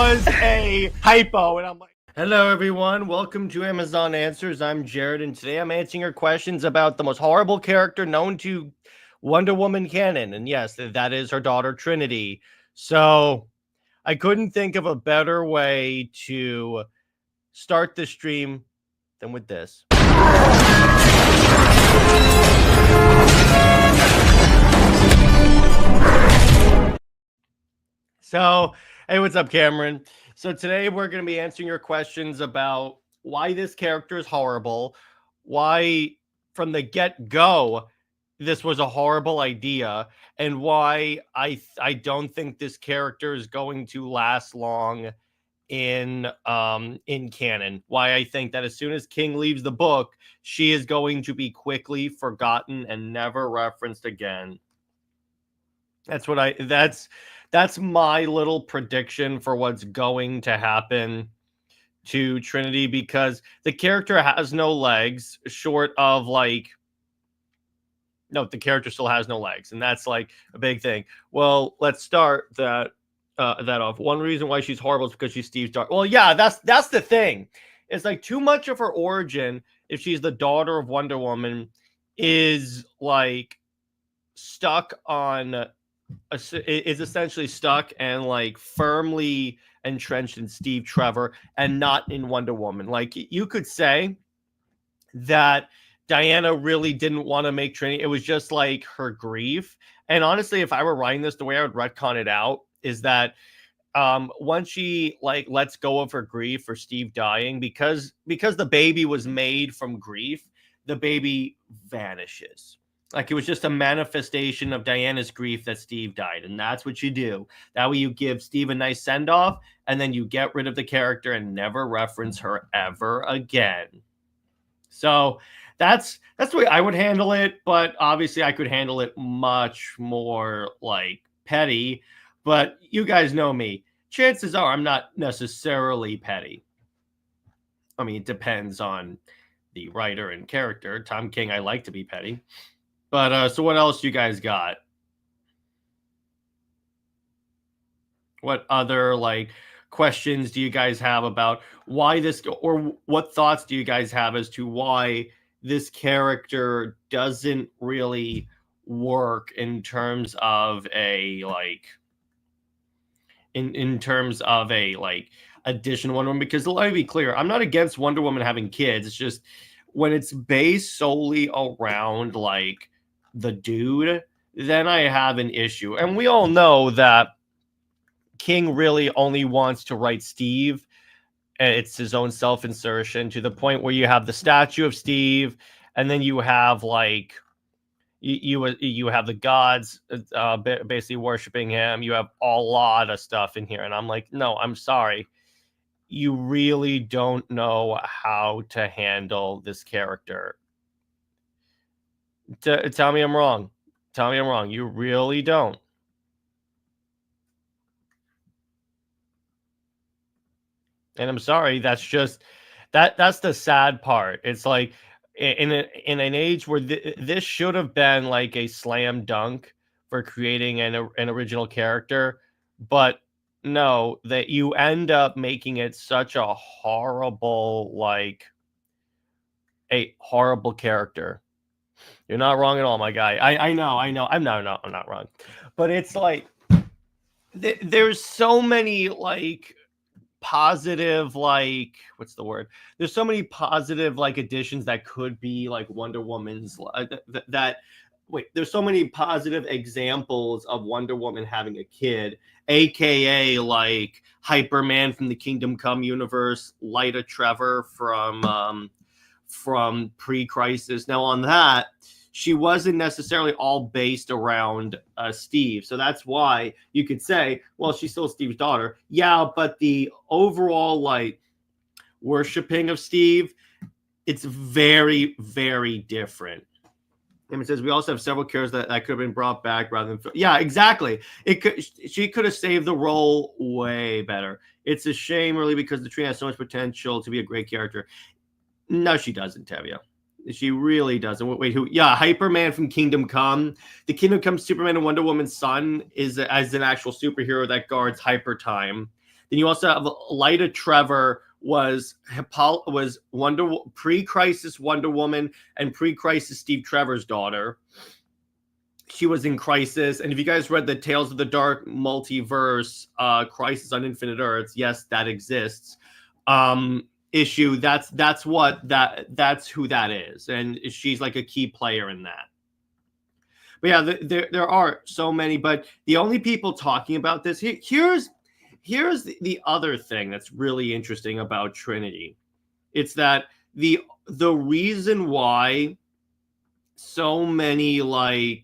was a typo, and I'm like, hello everyone, welcome to Amazon Answers. I'm Jared, and today I'm answering your questions about the most horrible character known to Wonder Woman canon. And yes, that is her daughter Trinity. So I couldn't think of a better way to start the stream than with this. So, hey, what's up, Cameron? So today we're going to be answering your questions about why this character is horrible, why from the get-go this was a horrible idea, and why I don't think this character is going to last long in canon. Why I think that as soon as King leaves the book, she is going to be quickly forgotten and never referenced again. That's my little prediction for what's going to happen to Trinity, because the character has no legs short of like, no, the character still has no legs, and that's like a big thing. Well, let's start that off. One reason why she's horrible is because she's Steve's daughter. Well, yeah, that's the thing. It's like too much of her origin, if she's the daughter of Wonder Woman, is like stuck on is essentially stuck and like firmly entrenched in Steve Trevor and not in Wonder Woman. Like, you could say that Diana really didn't want to make Trinity. It was just like her grief. And honestly, if I were writing this, the way I would retcon it out is that once she like lets go of her grief for Steve dying, because the baby was made from grief, the baby vanishes. Like, it was just a manifestation of Diana's grief that Steve died. And that's what you do. That way you give Steve a nice send-off, and then you get rid of the character and never reference her ever again. So that's the way I would handle it. But obviously I could handle it much more like petty. But you guys know me. Chances are I'm not necessarily petty. I mean, it depends on the writer and character. Tom King, I like to be petty. But so what else you guys got? What other like questions do you guys have about why this, or what thoughts do you guys have as to why this character doesn't really work in terms of a like in terms of a like addition Wonder Woman? Because let me be clear, I'm not against Wonder Woman having kids. It's just when it's based solely around like the dude, then I have an issue. And we all know that King really only wants to write Steve. It's his own self-insertion, to the point where you have the statue of Steve, and then you have like you have the gods basically worshiping him. You have a lot of stuff in here, and I'm like, no, I'm sorry, you really don't know how to handle this character. Tell me I'm wrong. Tell me I'm wrong. You really don't. And I'm sorry. That's just that's the sad part. It's like in an age where this should have been like a slam dunk for creating an original character, but no, that you end up making it such a horrible character. You're not wrong at all, my guy. I know. I'm not wrong. But it's like there's so many like positive, like, what's the word? There's so many positive like additions that could be like Wonder Woman's there's so many positive examples of Wonder Woman having a kid, aka like Hyperman from the Kingdom Come universe, Lyta Trevor from pre-Crisis. Now on that, she wasn't necessarily all based around Steve. So that's why you could say, well, she's still Steve's daughter. Yeah, but the overall like worshiping of Steve, it's very, very different. And it says we also have several characters that could have been brought back rather than. Yeah, exactly. She could have saved the role way better. It's a shame, really, because the Trinity has so much potential to be a great character. No, she doesn't, Tevia. She really doesn't. Wait, who? Yeah, Hyperman from Kingdom Come. The Kingdom Come Superman and Wonder Woman's son is as an actual superhero that guards Hyper Time. Then you also have Lyta Trevor was pre-crisis Wonder Woman and pre-crisis Steve Trevor's daughter. She was in Crisis, and if you guys read the Tales of the Dark Multiverse, Crisis on Infinite Earths, yes, that exists. Issue. That's who that is, and she's like a key player in that. But yeah, there are so many. But the only people talking about this here's the other thing that's really interesting about Trinity. It's that the reason why so many the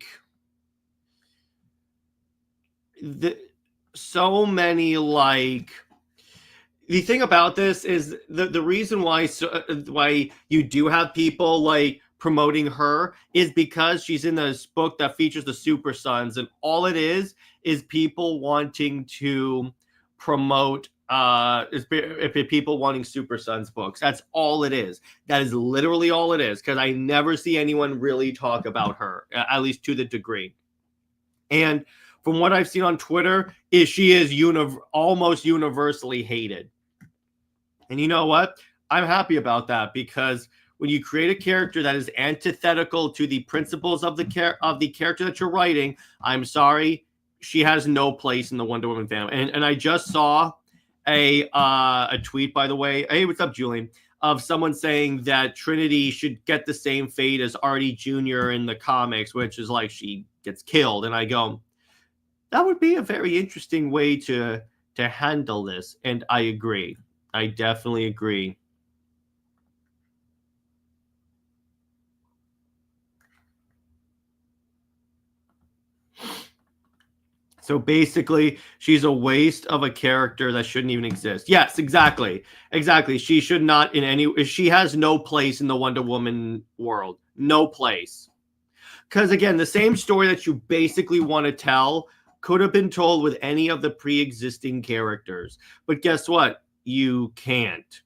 thing about this is the reason why you do have people like promoting her is because she's in this book that features the Super Sons, and all it is people wanting to promote people wanting Super Sons books. That's all it is. That is literally all it is, because I never see anyone really talk about her, at least to the degree. And from what I've seen on Twitter, she is almost universally hated. And you know what? I'm happy about that, because when you create a character that is antithetical to the principles of the character that you're writing, I'm sorry, she has no place in the Wonder Woman family. And I just saw a tweet, by the way. Hey, what's up, Julian? Of someone saying that Trinity should get the same fate as Artie Jr. in the comics, which is like she gets killed. And I go, that would be a very interesting way to handle this. And I agree. I definitely agree. So basically, she's a waste of a character that shouldn't even exist. Yes, exactly. Exactly. She should not she has no place in the Wonder Woman world. No place. Because again, the same story that you basically want to tell could have been told with any of the pre-existing characters. But guess what? You can't.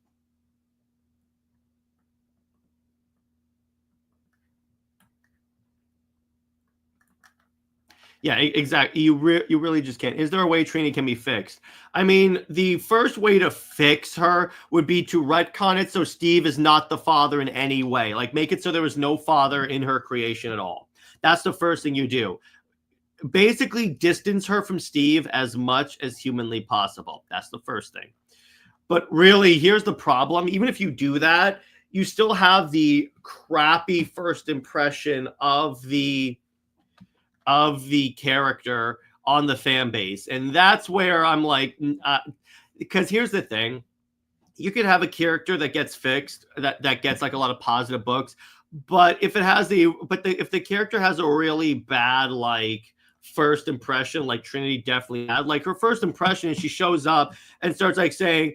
Yeah, exactly. You really just can't. Is there a way Trinity can be fixed? I mean, the first way to fix her would be to retcon it so Steve is not the father in any way. Like, make it so there was no father in her creation at all. That's the first thing you do. Basically, distance her from Steve as much as humanly possible. That's the first thing. But really, here's the problem. Even if you do that, you still have the crappy first impression of the character on the fan base. And that's where I'm like, because here's the thing. You could have a character that gets fixed, that gets like a lot of positive books. But if the character has a really bad like first impression, like Trinity definitely had, like her first impression is she shows up and starts like saying,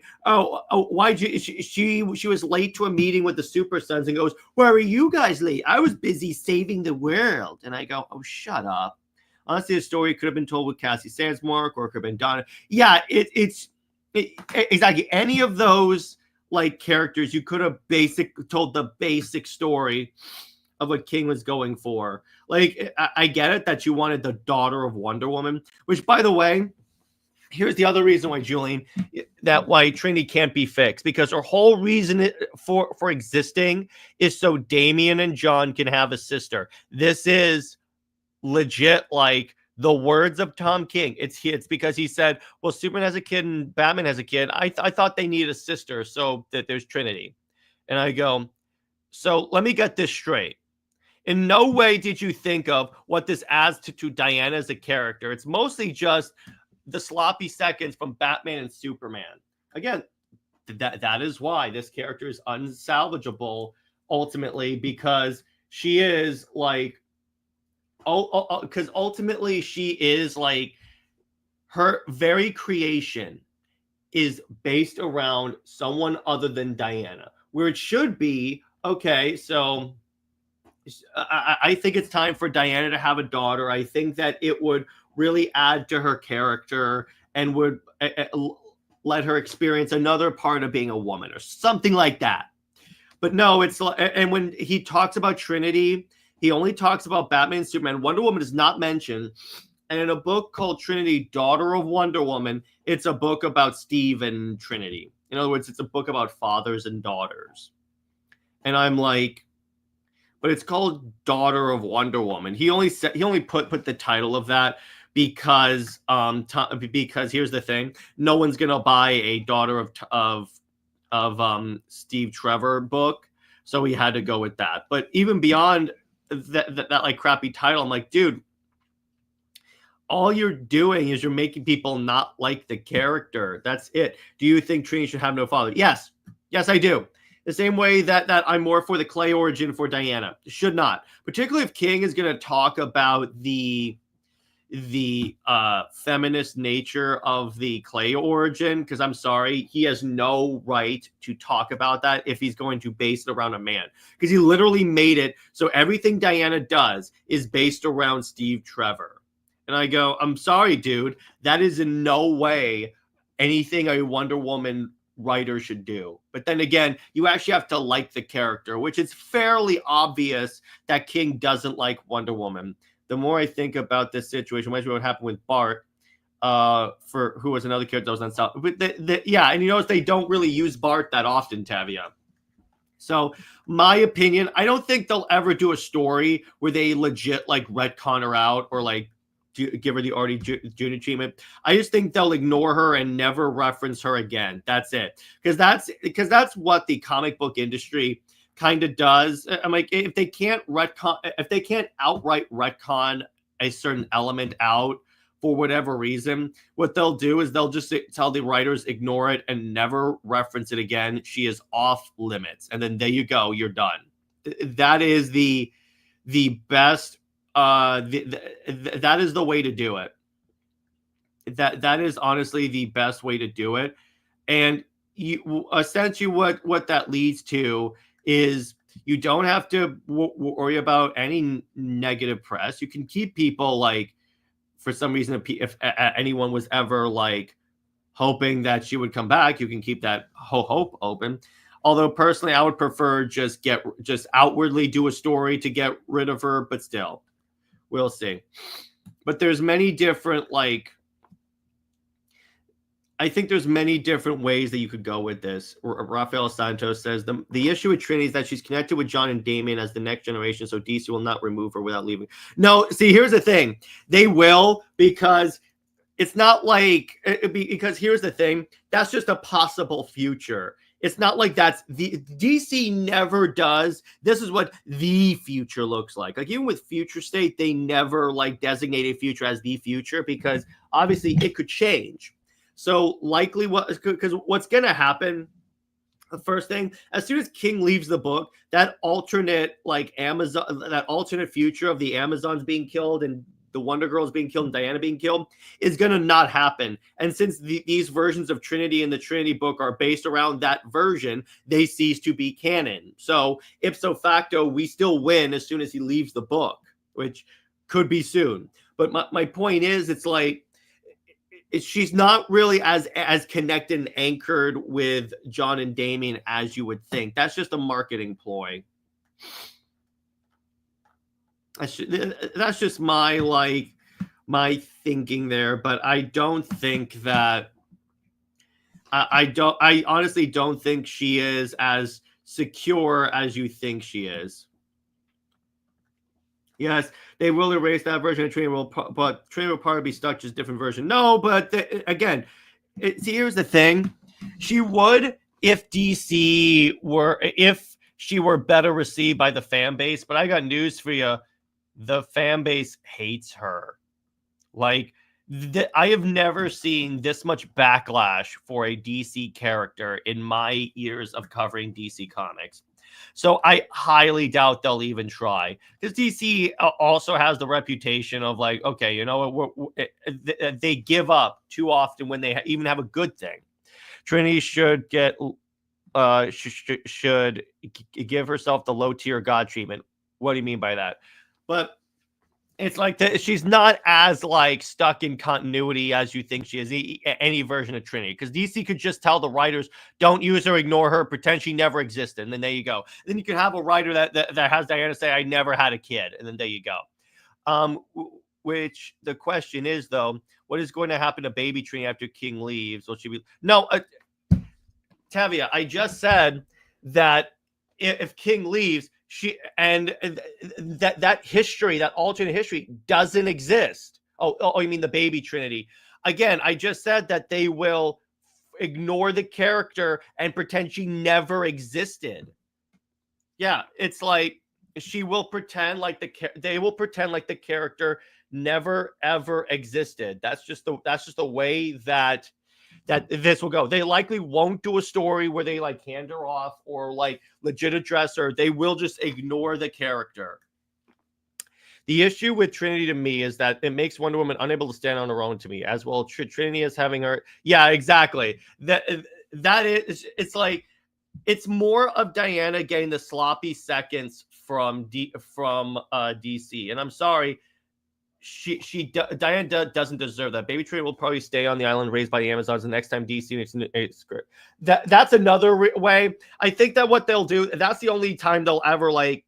why'd you, she was late to a meeting with the Super Sons, and goes, why are you guys late? I was busy saving the world. And I go, oh, shut up. Honestly, the story could have been told with Cassie Sandsmark, or it could have been Donna. Yeah, it's exactly any of those like characters. You could have told the basic story of what King was going for. Like, I get it that you wanted the daughter of Wonder Woman, which, by the way, here's the other reason why, Julian, why Trinity can't be fixed, because her whole reason for existing is so Damian and John can have a sister. This is legit, like the words of Tom King. It's because he said, well, Superman has a kid and Batman has a kid. I thought they needed a sister, so that there's Trinity. And I go, so let me get this straight. In no way did you think of what this adds to Diana as a character. It's mostly just the sloppy seconds from Batman and Superman. Again, that is why this character is unsalvageable ultimately, because she is like, because ultimately she is like, her very creation is based around someone other than Diana, where it should be, okay, so I think it's time for Diana to have a daughter. I think that it would really add to her character and would let her experience another part of being a woman or something like that. But no, it's, and when he talks about Trinity, he only talks about Batman and Superman. Wonder Woman is not mentioned. And in a book called Trinity, Daughter of Wonder Woman, it's a book about Steve and Trinity. In other words, it's a book about fathers and daughters. And I'm like, but it's called Daughter of Wonder Woman. He only put the title of that because here's the thing: no one's gonna buy a Daughter of Steve Trevor book, so he had to go with that. But even beyond that like crappy title, I'm like, dude, all you're doing is you're making people not like the character. That's it. Do you think Trinity should have no father? Yes, I do. The same way that I'm more for the Clay origin for Diana. Should not. Particularly if King is going to talk about the feminist nature of the Clay origin, because I'm sorry, he has no right to talk about that if he's going to base it around a man. Because he literally made it so everything Diana does is based around Steve Trevor. And I go, I'm sorry, dude. That is in no way anything a Wonder Woman writer should do. But then again, you actually have to like the character, which is fairly obvious that King doesn't like Wonder Woman. The more I think about this situation, reminds me of what happened with Bart, for who was another character that was on South. But yeah, and you notice they don't really use Bart that often, Tavia. So my opinion, I don't think they'll ever do a story where they legit like retcon her out or like give her the Artie Junior treatment. I just think they'll ignore her and never reference her again. That's it. Because that's what the comic book industry kind of does. I'm like, if they can't outright retcon a certain element out for whatever reason, what they'll do is they'll just tell the writers, ignore it and never reference it again. She is off limits. And then there you go. You're done. That is the best. That is the way to do it. That is honestly the best way to do it. And you essentially what that leads to is you don't have to worry about any negative press. You can keep people like, for some reason, if anyone was ever like hoping that she would come back, you can keep that hope open. Although personally, I would prefer just outwardly do a story to get rid of her, but still. We'll see. But there's many different, I think there's many different ways that you could go with this. Rafael Santos says, the issue with Trinity is that she's connected with John and Damian as the next generation, so DC will not remove her without leaving. No, see, here's the thing. They will, because it's not like, because here's the thing. That's just a possible future. It's not like that's the DC never does. This is what the future looks like. Like even with Future State, they never like designate a future as the future because obviously it could change. So likely because what's going to happen, the first thing, as soon as King leaves the book, that alternate future of the Amazons being killed and the Wonder Girls being killed and Diana being killed is going to not happen. And since these versions of Trinity in the Trinity book are based around that version, they cease to be canon. So ipso facto, we still win as soon as he leaves the book, which could be soon. But my point is, it's like, she's not really as connected and anchored with John and Damian as you would think. That's just a marketing ploy. That's just my thinking there, but I don't think that I honestly don't think she is as secure as you think she is. Yes, they will erase that version of Trinity, but Trinity will probably be stuck just different version. No, but again, see, here's the thing. She would if she were better received by the fan base, but I got news for you. The fan base hates her. Like, I have never seen this much backlash for a DC character in my years of covering DC Comics. So I highly doubt they'll even try, because DC also has the reputation of like, okay, you know, they give up too often when they even have a good thing. Trinity should get should give herself the low tier god treatment. What do you mean by that? But it's like she's not as like stuck in continuity as you think she is, any version of Trinity, because DC could just tell the writers, don't use her, ignore her, pretend she never existed, and then there you go. Then you can have a writer that has Diana say, I never had a kid, and then there you go. which the question is, though, what is going to happen to baby Trinity after King leaves? Will she be? No, Tavia, I just said that if King leaves, that history, that alternate history, doesn't exist. Oh, you mean the baby Trinity? Again, I just said that they will ignore the character and pretend she never existed. Yeah, it's like she will pretend like they will pretend like the character never ever existed. That's just the way that this will go. They likely won't do a story where they like hand her off or like legit address her. They will just ignore the character. The issue with Trinity to me is that it makes Wonder Woman unable to stand on her own to me, as well. Trinity is having her. Yeah, exactly. That is. It's like it's more of Diana getting the sloppy seconds from DC, and I'm sorry. Diana doesn't deserve that. Baby Trinity will probably stay on the island raised by the Amazons the next time DC makes a script. That's another way. I think that what they'll do, that's the only time they'll ever like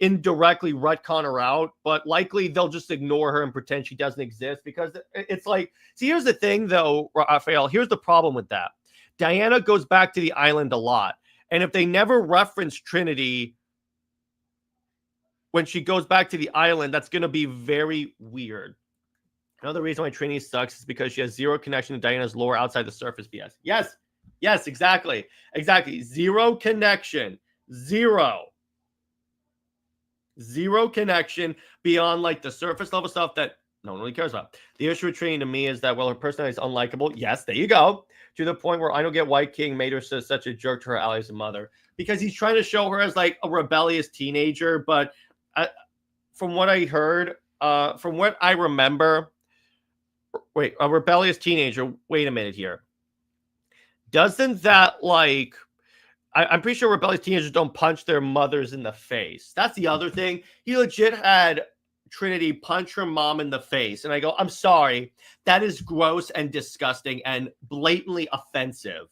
indirectly retcon her out, but likely they'll just ignore her and pretend she doesn't exist, because it's like, see, here's the thing though, Raphael, here's the problem with that. Diana goes back to the island a lot, and if they never reference Trinity when she goes back to the island, that's going to be very weird. Another reason why Trinity sucks is because she has zero connection to Diana's lore outside the surface BS. Yes, exactly. Zero connection. Zero connection beyond like the surface level stuff that no one really cares about. The issue with Trinity to me is that, well, her personality is unlikable. Yes, there you go. To the point where I don't get why King made her such a jerk to her allies and mother, because he's trying to show her as like a rebellious teenager. But from what I heard, from what I remember, wait, a rebellious teenager. Wait a minute here. Doesn't that like? I'm pretty sure rebellious teenagers don't punch their mothers in the face. That's the other thing. He legit had Trinity punch her mom in the face. And I go, I'm sorry. That is gross and disgusting and blatantly offensive.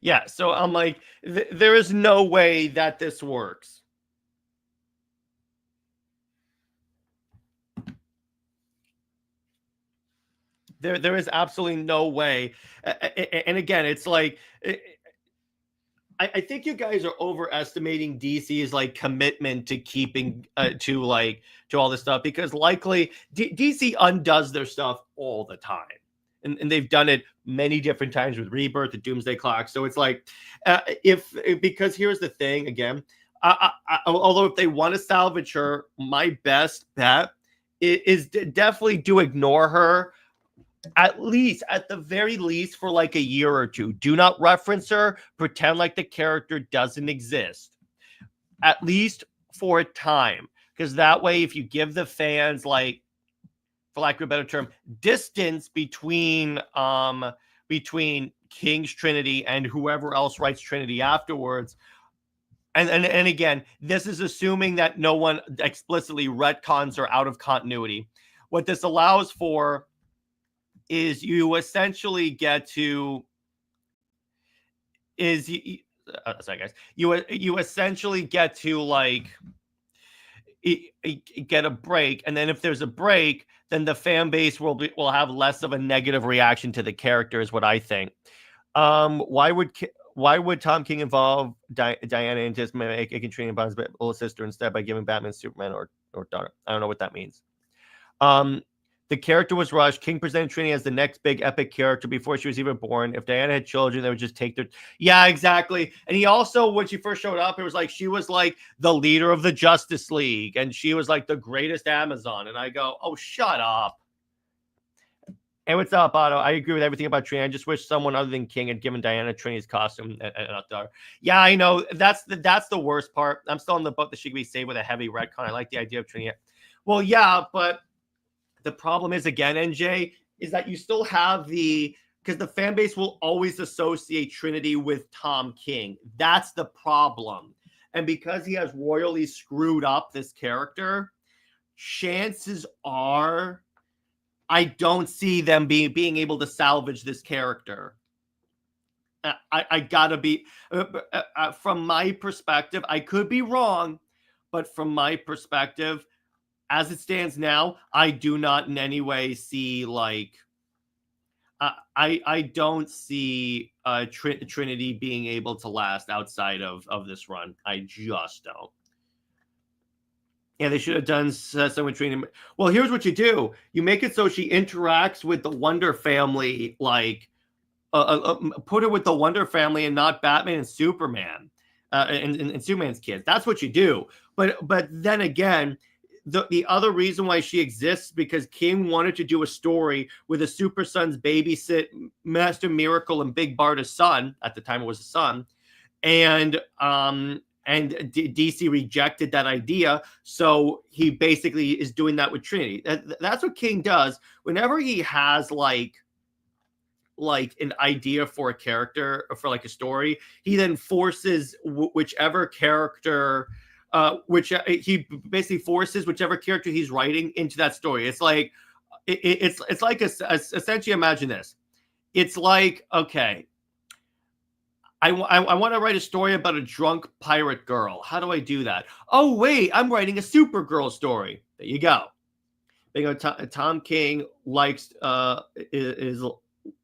Yeah, so I'm like, there is no way that this works. There is absolutely no way. And again, it's like, I think you guys are overestimating DC's like commitment to keeping to all this stuff, because likely DC undoes their stuff all the time. And they've done it many different times with Rebirth, the Doomsday Clock. So it's like, because here's the thing again, although if they want to salvage her, my best bet is definitely to ignore her, at the very least, for like a year or two. Do not reference her. Pretend like the character doesn't exist, at least for a time. Because that way, if you give the fans, like, for lack of a better term, distance between King's Trinity and whoever else writes Trinity afterwards. And again, this is assuming that no one explicitly retcons her out of continuity. What this allows for is you essentially get to sorry guys, you essentially get to like get a break, and then if there's a break, then the fan base will have less of a negative reaction to the character, is what I think. Why would Tom King involve Diana into making Trinity Bond's little sister instead by giving Batman Superman or daughter? I don't know what that means. The character was rushed. King presented Trinity as the next big epic character before she was even born. If Diana had children, they would just take their... Yeah, exactly. And he also, when she first showed up, it was like she was like the leader of the Justice League, and she was like the greatest Amazon. And I go, oh, shut up. And what's up, Otto? I agree with everything about Trinity. I just wish someone other than King had given Diana Trinity's costume and yeah, I know. That's the worst part. I'm still in the boat that she could be saved with a heavy retcon. I like the idea of Trinity. Well, yeah, but the problem is, again, NJ, is that you still have because the fan base will always associate Trinity with Tom King. That's the problem. And because he has royally screwed up this character, chances are I don't see them being able to salvage this character. I gotta be from my perspective. I could be wrong, but from my perspective, as it stands now, I do not in any way see like I don't see Trinity being able to last outside of this run. I just don't. Yeah, they should have done someone training. Well, here's what you do: you make it so she interacts with the Wonder Family, like put her with the Wonder Family and not Batman and Superman, and Superman's kids. That's what you do. But then again, the other reason why she exists because King wanted to do a story with a Super Son's babysit Master Miracle and Big Barda's son. At the time, it was a son, and DC rejected that idea. So he basically is doing that with Trinity. That's what King does whenever he has like an idea for a character or for like a story. He then forces whichever character, which he basically forces whichever character he's writing into that story. It's like it's like essentially imagine this. It's like, okay, I want to write a story about a drunk pirate girl. How do I do that? Oh, wait, I'm writing a Supergirl story. There you go. Tom King likes is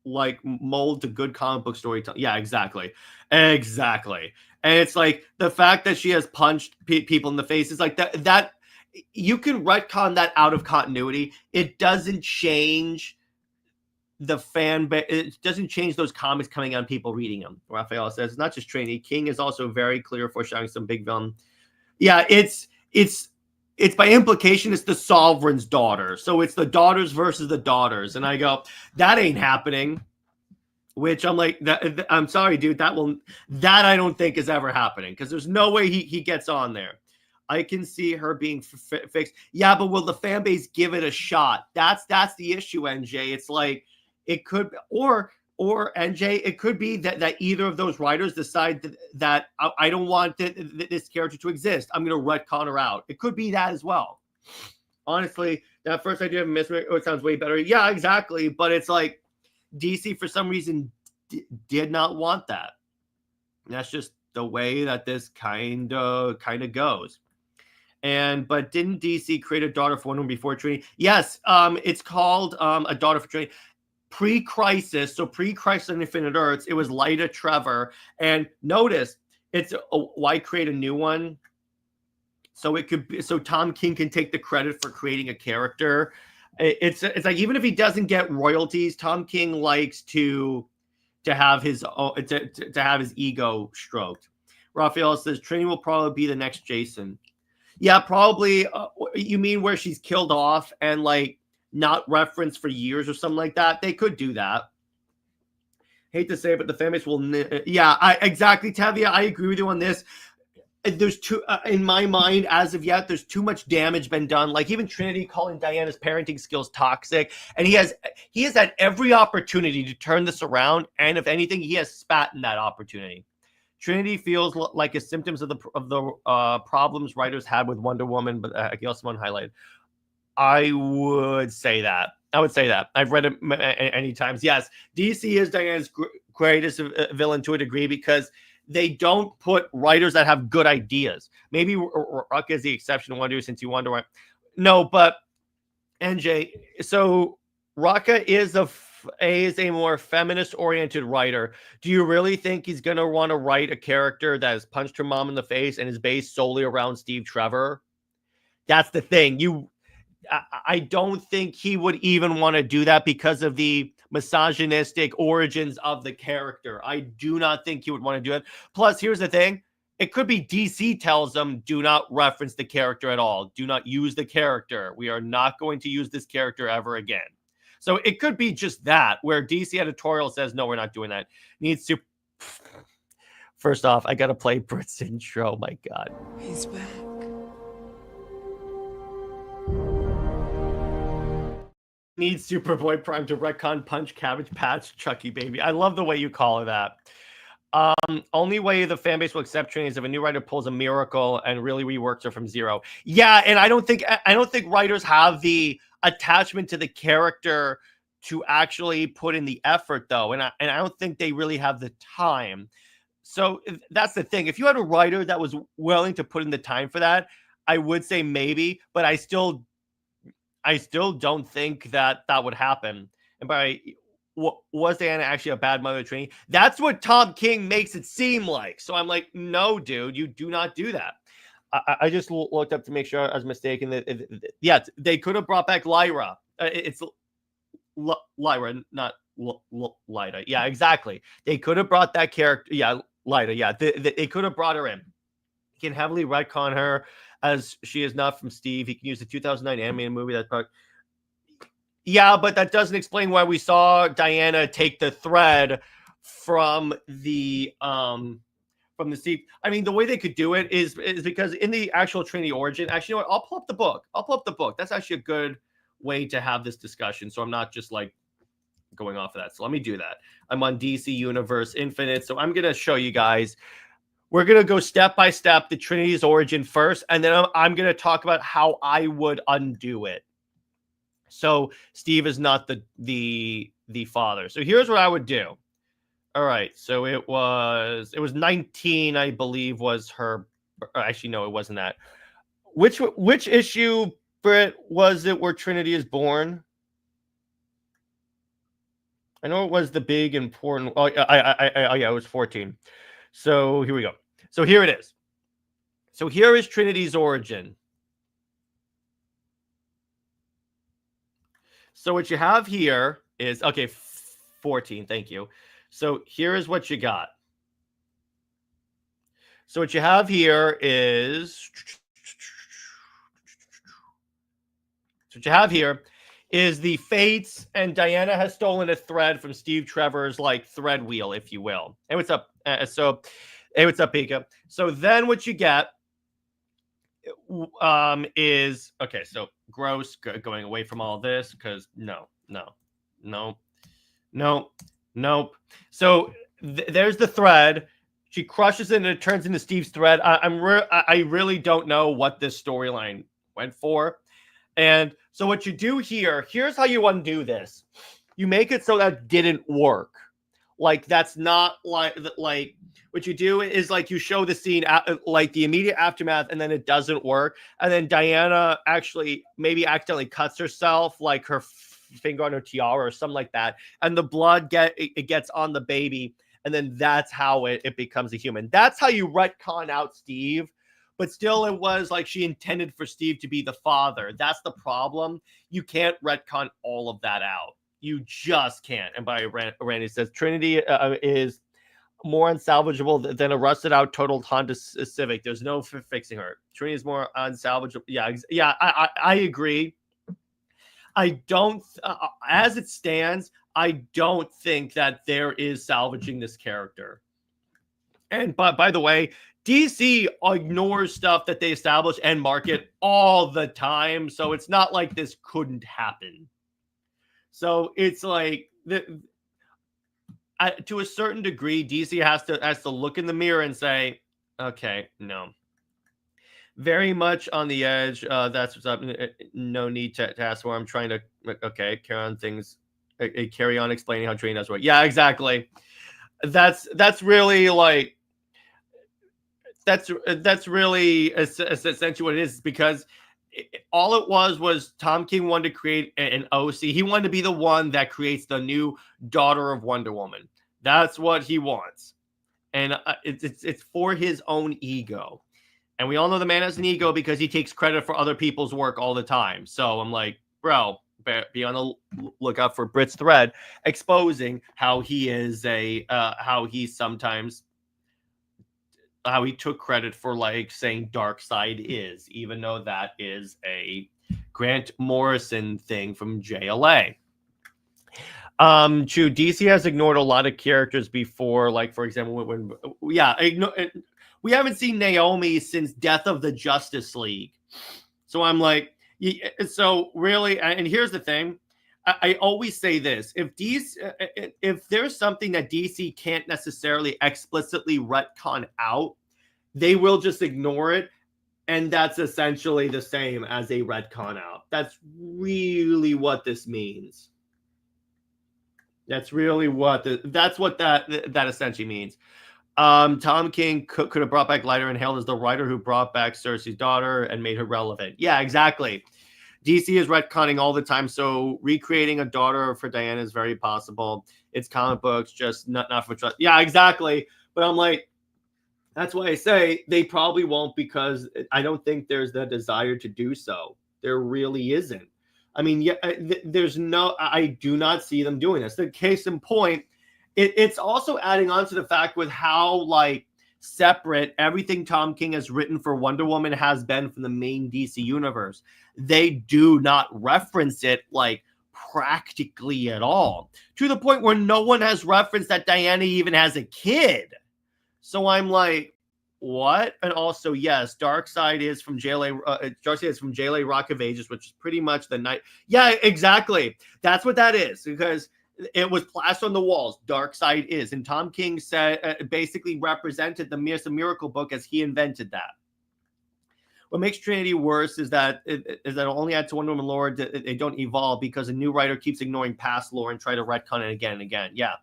like mold to good comic book storytelling. Yeah, exactly. And it's like the fact that she has punched people in the face is like that you can retcon that out of continuity. It doesn't change the fan base. It doesn't change those comics coming out, people reading them. Raphael says it's not just Trinity. King is also very clear foreshadowing some big villain. Yeah, it's by implication, it's the Sovereign's daughter. So it's the daughters versus the daughters. And I go, that ain't happening. Which I'm like, I'm sorry, dude. That I don't think is ever happening because there's no way he gets on there. I can see her being fixed. Yeah, but will the fan base give it a shot? That's the issue, NJ. It's like it could, or NJ, it could be that either of those writers decide that I don't want this character to exist. I'm going to retcon her out. It could be that as well. Honestly, that first idea of Mystery, it sounds way better. Yeah, exactly. But it's like DC, for some reason, did not want that. And that's just the way that this kind of goes. But didn't DC create a daughter for Wonder Woman before Trinity? Yes, it's called a daughter for Trinity. Pre-Crisis, so pre-Crisis on Infinite Earths, it was Lyta Trevor. And notice, it's why create a new one? So it could be, so Tom King can take the credit for creating a character. It's like even if he doesn't get royalties, Tom King likes to have his to have his ego stroked. Raphael says Trinity will probably be the next Jason. Yeah, probably. You mean where she's killed off and like not referenced for years or something like that? They could do that. Hate to say it, but the fan base will. Yeah, exactly, Tavia. I agree with you on this. There's too, in my mind, as of yet, there's too much damage been done. Like even Trinity calling Diana's parenting skills toxic, and he has had every opportunity to turn this around, and if anything, he has spat in that opportunity. Trinity feels like a symptoms of the problems writers had with Wonder Woman, but I also want to highlight. I would say that. I've read it many times. Yes, DC is Diana's greatest villain to a degree because they don't put writers that have good ideas. Maybe Ruck is the exception. Wonder since you wonder why. No, but NJ. So Rocka is a more feminist-oriented writer. Do you really think he's going to want to write a character that has punched her mom in the face and is based solely around Steve Trevor? That's the thing. I don't think he would even want to do that because of the misogynistic origins of the character. I do not think he would want to do it. Plus, here's the thing. It could be DC tells them, do not reference the character at all. Do not use the character. We are not going to use this character ever again. So it could be just that, where DC editorial says, no, we're not doing that. Needs to... First off, I got to play Brit's intro. My God. He's back. Needs Superboy Prime to retcon Punch, Cabbage Patch, Chucky Baby. I love the way you call it that. Only way the fan base will accept Trinity is if a new writer pulls a miracle and really reworks her from zero. Yeah, and I don't think writers have the attachment to the character to actually put in the effort, though, and I don't think they really have the time. So that's the thing. If you had a writer that was willing to put in the time for that, I would say maybe, but I still don't think that would happen. And by was Diana actually a bad mother to Trinity? That's what Tom King makes it seem like. So I'm like, no, dude, you do not do that. I just looked up to make sure I was mistaken. Yeah, they could have brought back Lyra. It's Lyra, not Lyra. Yeah, exactly. They could have brought that character. Yeah, Lyra. Yeah, they could have brought her in. He can heavily retcon her as she is not from Steve. He can use the 2009 animated movie. That's part. Yeah, but that doesn't explain why we saw Diana take the thread from the Steve. I mean, the way they could do it is because in the actual Trinity origin, actually, you know what? I'll pull up the book. That's actually a good way to have this discussion. So I'm not just like going off of that. So let me do that. I'm on DC Universe Infinite. So I'm going to show you guys. We're going to go step by step the Trinity's origin first, and then I'm going to talk about how I would undo it. So Steve is not the father. So here's what I would do. All right. So it was 19, I believe, was her. Actually, no, it wasn't that. Which issue, Britt, was it where Trinity is born? I know it was the big important. Oh, yeah, it was 14. So here we go. So here it is. So here is Trinity's origin. So what you have here is, okay, 14, thank you. So here is what you got. So what you have here is, the Fates, and Diana has stolen a thread from Steve Trevor's like thread wheel, if you will. Hey, what's up? Hey, what's up, Pika? So then what you get is, okay, so gross, going away from all this, because no. So there's the thread. She crushes it and it turns into Steve's thread. I really don't know what this storyline went for. And so what you do here's how you undo this. You make it so that didn't work. Like, that's not like what you do is like you show the scene like the immediate aftermath, and then it doesn't work. And then Diana actually maybe accidentally cuts herself, like her finger on her tiara or something like that. And the blood gets on the baby. And then that's how it becomes a human. That's how you retcon out Steve. But still, it was like she intended for Steve to be the father. That's the problem. You can't retcon all of that out. You just can't. And by Randy says, Trinity is more unsalvageable than a rusted out, totaled Honda Civic. There's no fixing her. Trinity is more unsalvageable. Yeah, I agree. I don't, as it stands, I don't think that there is salvaging this character. And by the way, DC ignores stuff that they establish and market all the time. So it's not like this couldn't happen. So it's like, to a certain degree, DC has to look in the mirror and say, okay, no. Very much on the edge. That's what's up. No need to ask where I'm trying to. Okay, carry on explaining how Trinity does work. Yeah, exactly. That's really like. That's really essentially what it is, because all it was Tom King wanted to create an OC. He wanted to be the one that creates the new daughter of Wonder Woman. That's what he wants, and it's for his own ego. And we all know the man has an ego because he takes credit for other people's work all the time. So I'm like, bro, be on the lookout for Brit's thread exposing how he is how he took credit for like saying Darkseid is, even though that is a Grant Morrison thing from JLA. True, DC has ignored a lot of characters before, like for example, we haven't seen Naomi since Death of the Justice League. So I'm like, so really, and here's the thing. I always say this: if there's something that DC can't necessarily explicitly retcon out, they will just ignore it, and that's essentially the same as a retcon out. That's really what this means. That's really what that essentially means. Tom King could have brought back Lighter and hailed as the writer who brought back Cersei's daughter and made her relevant. Yeah, exactly. DC is retconning all the time, so recreating a daughter for Diana is very possible. It's comic books, just not for trust. Yeah, exactly. But I'm like, that's why I say they probably won't, because I don't think there's the desire to do so. There really isn't. I mean, yeah, I do not see them doing this. The case in point, it's also adding on to the fact with how like separate everything Tom King has written for Wonder Woman has been from the main DC universe. They do not reference it like practically at all, to the point where no one has referenced that Diana even has a kid. So I'm like, what? And also, yes, Darkseid is from Darkseid is from JLA Rock of Ages, which is pretty much the night. Yeah, exactly. That's what that is, because it was plastered on the walls. Darkseid is, and Tom King said basically represented the Miracle book as he invented that. What makes Trinity worse is that it only adds to Wonder Woman lore. They don't evolve because a new writer keeps ignoring past lore and try to retcon it again and again. Yeah.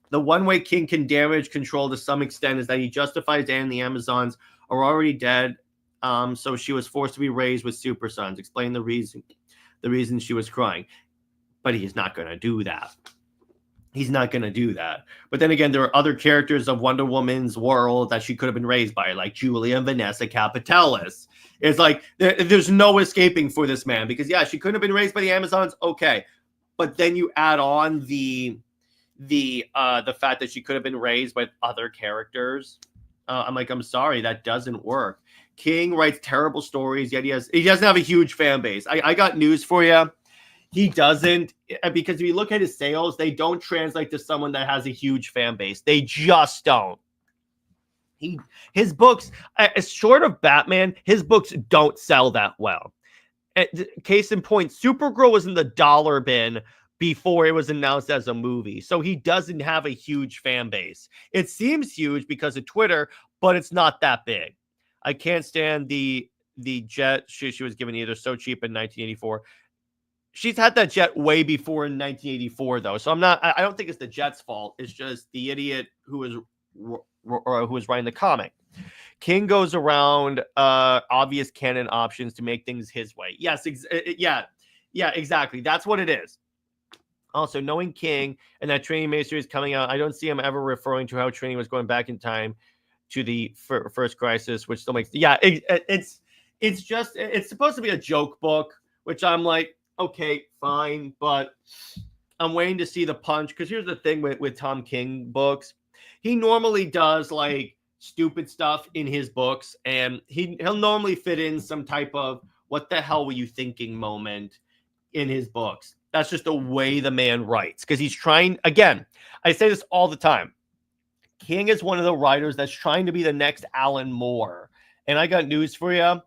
The one way King can damage control to some extent is that he justifies Dan and the Amazons are already dead, so she was forced to be raised with super sons. Explain the reason she was crying. But he's not going to do that. He's not going to do that. But then again, there are other characters of Wonder Woman's world that she could have been raised by, like Julia and Vanessa Capitalis. It's like there's no escaping for this man, because yeah, she couldn't have been raised by the Amazons. Okay, but then you add on the fact that she could have been raised by other characters. I'm like, I'm sorry, that doesn't work. King writes terrible stories, yet he doesn't have a huge fan base. I got news for you. He doesn't, because if you look at his sales, they don't translate to someone that has a huge fan base. They just don't. His books, short of Batman, his books don't sell that well. Case in point, Supergirl was in the dollar bin before it was announced as a movie. So he doesn't have a huge fan base. It seems huge because of Twitter, but it's not that big. I can't stand the jet she was given either. So cheap in 1984. She's had that jet way before in 1984, though. So I don't think it's the jet's fault. It's just the idiot who was writing the comic. King goes around obvious canon options to make things his way. Yes, yeah, exactly. That's what it is. Also, knowing King and that Trinity Mystery is coming out, I don't see him ever referring to how Trinity was going back in time to the first crisis, which still makes it's supposed to be a joke book, which I'm like, okay, fine, but I'm waiting to see the punch, because here's the thing with Tom King books. He normally does like stupid stuff in his books, and he'll normally fit in some type of what the hell were you thinking moment in his books. That's just the way the man writes, because he's trying, again, I say this all the time, King is one of the writers that's trying to be the next Alan Moore. And I got news for you.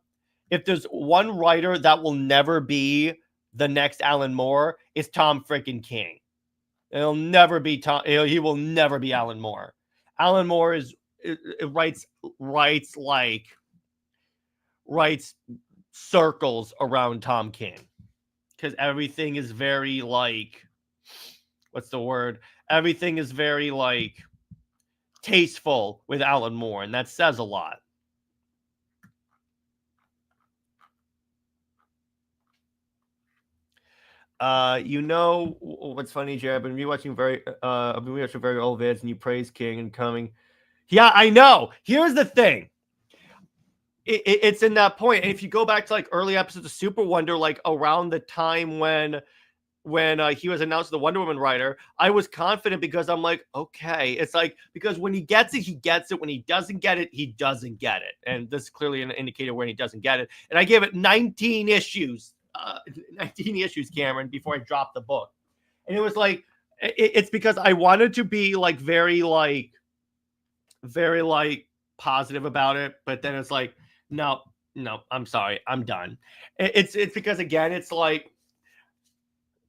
If there's one writer that will never be the next Alan Moore, it's Tom freaking King. It'll never be Tom. He will never be Alan Moore. Alan Moore writes circles around Tom King, because everything is very like, what's the word? Everything is very like tasteful with Alan Moore, and that says a lot. You know what's funny, Jared? I've been rewatching very old vids, and you praise King and coming. Yeah, I know. Here's the thing. It's in that point. And if you go back to like early episodes of Super Wonder, like around the time when he was announced the Wonder Woman writer, I was confident, because I'm like, okay, it's like, because when he gets it, he gets it. When he doesn't get it, he doesn't get it. And this is clearly an indicator when he doesn't get it. And I gave it 19 issues. 19 issues, Cameron, before I dropped the book. And it was like, it's because I wanted to be like very positive about it, but then it's like, no, I'm sorry, I'm done. It's because, again, it's like,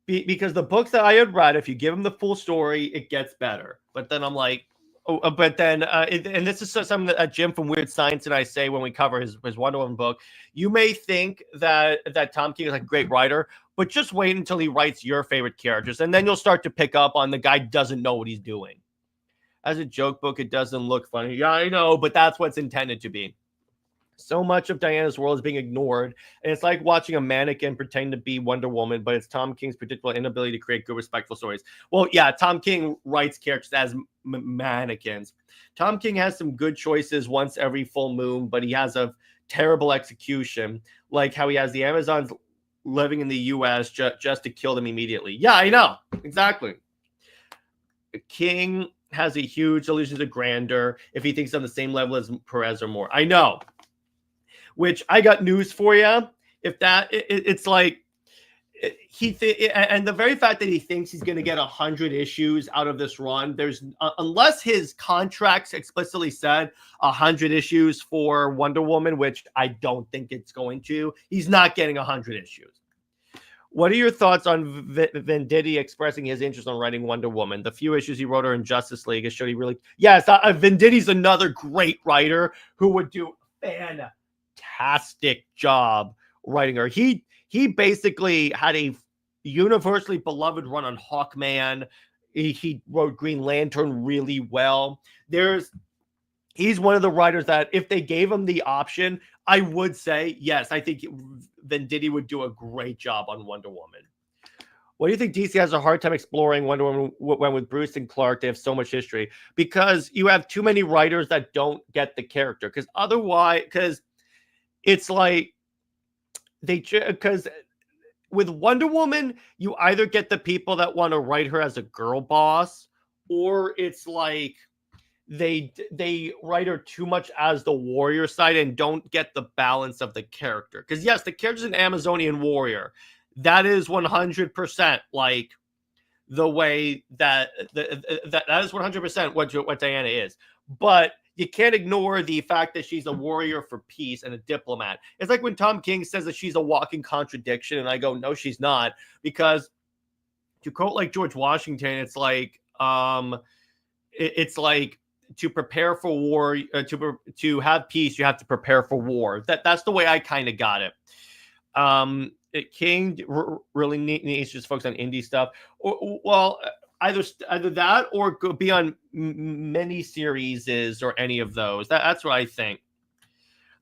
because the books that I had read, if you give them the full story, it gets better. But then I'm like, and this is something that Jim from Weird Science and I say when we cover his Wonder Woman book. You may think that Tom King is like a great writer, but just wait until he writes your favorite characters, and then you'll start to pick up on the guy doesn't know what he's doing. As a joke book, it doesn't look funny. Yeah, I know, but that's what's intended to be. So much of Diana's world is being ignored, and it's like watching a mannequin pretend to be Wonder Woman, but it's Tom King's predictable inability to create good, respectful stories. Well, yeah, Tom King writes characters as mannequins. Tom King has some good choices once every full moon, but he has a terrible execution, like how he has the Amazons living in the U.S. just to kill them immediately. Yeah, I know. Exactly. King has a huge illusion of grandeur if he thinks on the same level as Perez or more. I know. Which I got news for you. If that, it's like and the very fact that he thinks he's going to get 100 issues out of this run, there's unless his contracts explicitly said 100 issues for Wonder Woman, which I don't think it's going to. He's not getting 100 issues. What are your thoughts on Venditti expressing his interest on writing Wonder Woman? The few issues he wrote her in Justice League has showed he really. Yes, Venditti's another great writer who would do fantastic job writing her. He basically had a universally beloved run on Hawkman. He wrote Green Lantern really well. He's one of the writers that if they gave him the option, I would say, yes, I think Venditti would do a great job on Wonder Woman. What do you think DC has a hard time exploring Wonder Woman when with Bruce and Clark, they have so much history? Because you have too many writers that don't get the character. Because it's like because with Wonder Woman, you either get the people that want to write her as a girl boss, or it's like they write her too much as the warrior side and don't get the balance of the character. Because yes, the character's an Amazonian warrior. That is 100% like the way that that is 100% what Diana is. But you can't ignore the fact that she's a warrior for peace and a diplomat. It's like when Tom King says that she's a walking contradiction, and I go, no, she's not. Because to quote like George Washington, it's like to prepare for war, to have peace, you have to prepare for war. That's the way I kind of got it. King really needs to just focus on indie stuff. Well, either that or go be on mini series or any of those. That's what I think.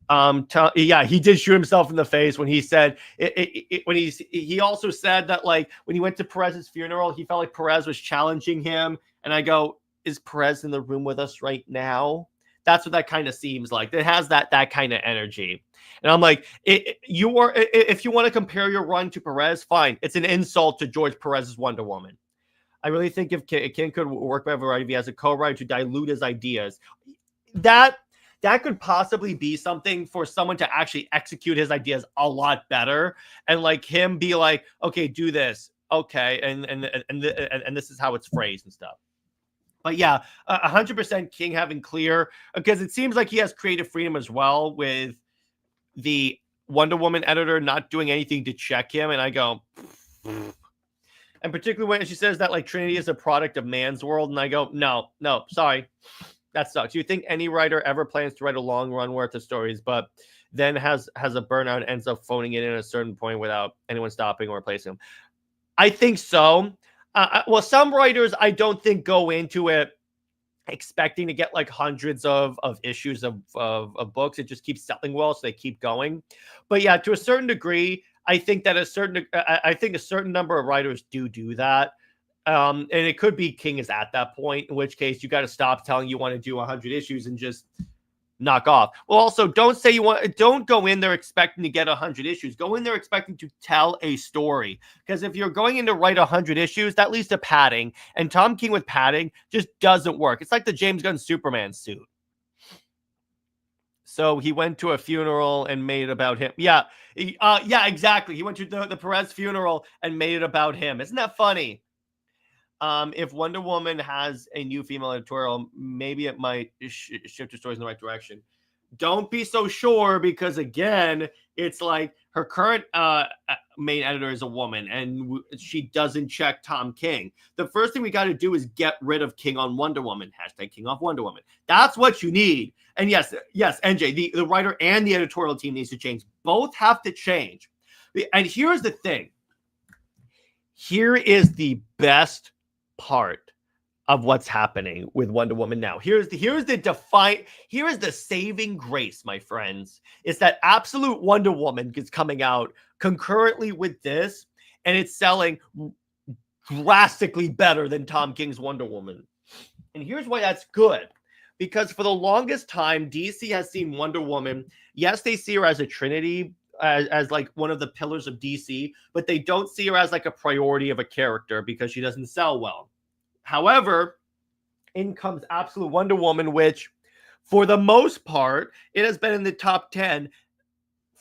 Yeah, he did shoot himself in the face when he said he also said that like when he went to Perez's funeral, he felt like Perez was challenging him, and I go, is Perez in the room with us right now? That's what that kind of seems like. It has that kind of energy. And I'm like, if you want to compare your run to Perez, fine. It's an insult to George Perez's Wonder Woman. I really think if King could work by a variety, if he has a co-writer to dilute his ideas, that could possibly be something for someone to actually execute his ideas a lot better, and like him be like, okay, do this, okay, and this is how it's phrased and stuff. But yeah, 100% King having clear, because it seems like he has creative freedom as well with the Wonder Woman editor not doing anything to check him. And I go, and particularly when she says that like Trinity is a product of man's world. And I go, no, sorry. That sucks. You think any writer ever plans to write a long run worth of stories, but then has a burnout and ends up phoning it in at a certain point without anyone stopping or replacing him? I think so. Well, some writers I don't think go into it expecting to get like hundreds of issues of books. It just keeps selling well, so they keep going. But yeah, to a certain degree, I think that a certain number of writers do that. And it could be King is at that point, in which case you got to stop telling you want to do 100 issues and just knock off. Well, also don't go in there expecting to get 100 issues. Go in there expecting to tell a story. Because if you're going in to write 100 issues, that leads to padding. And Tom King with padding just doesn't work. It's like the James Gunn Superman suit. So he went to a funeral and made it about him. Yeah, exactly. He went to the Perez funeral and made it about him. Isn't that funny? If Wonder Woman has a new female editorial, maybe it might shift her stories in the right direction. don't be so sure, because again, it's like her current main editor is a woman, and she doesn't check Tom King. The first thing we got to do is get rid of King on Wonder Woman. Hashtag King off Wonder Woman. That's what you need. And yes, NJ, the writer and the editorial team needs to change. Both have to change. And here's the thing. Here is the best part of what's happening with Wonder Woman now. Here is the saving grace, my friends. It's that Absolute Wonder Woman is coming out concurrently with this, and it's selling drastically better than Tom King's Wonder Woman. And here's why that's good. Because for the longest time, DC has seen Wonder Woman. Yes, they see her as a Trinity, as like one of the pillars of DC, but they don't see her as like a priority of a character because she doesn't sell well. However, in comes Absolute Wonder Woman, which for the most part, it has been in the top 10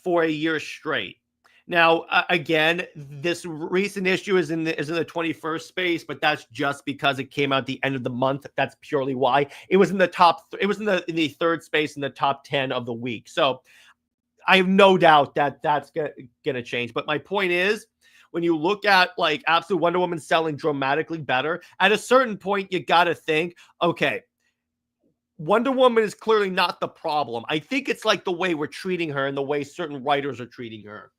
for a year straight. Now, again, this recent issue is in the 21st space, but that's just because it came out at the end of the month. That's purely why. It was in the in the third space in the top 10 of the week. So I have no doubt that that's going to change. But my point is, when you look at like Absolute Wonder Woman selling dramatically better, at a certain point, you got to think, okay, Wonder Woman is clearly not the problem. I think it's like the way we're treating her and the way certain writers are treating her.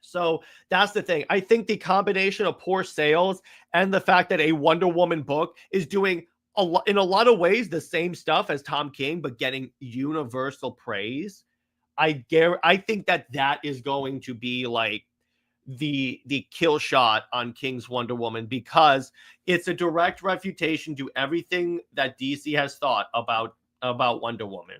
So that's the thing. I think the combination of poor sales and the fact that a Wonder Woman book is doing in a lot of ways the same stuff as Tom King, but getting universal praise. I think that is going to be like the kill shot on King's Wonder Woman, because it's a direct refutation to everything that DC has thought about Wonder Woman.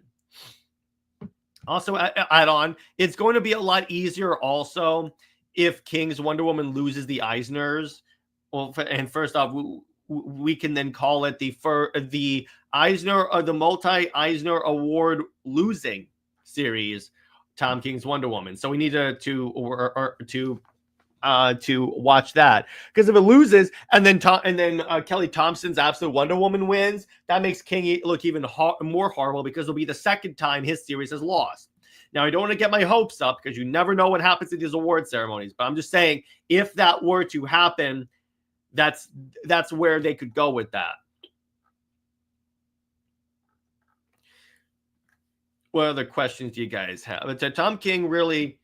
Also, add on, it's going to be a lot easier also if King's Wonder Woman loses the Eisners. Well, and first off, we can then call it the Eisner or the multi-Eisner award losing series, Tom King's Wonder Woman. So we need to watch that, because if it loses and then Kelly Thompson's Absolute Wonder Woman wins, that makes King look even more horrible, because it'll be the second time his series has lost. Now, I don't want to get my hopes up, because you never know what happens at these award ceremonies, but I'm just saying, if that were to happen, that's where they could go with that. What other questions do you guys have? Tom King really,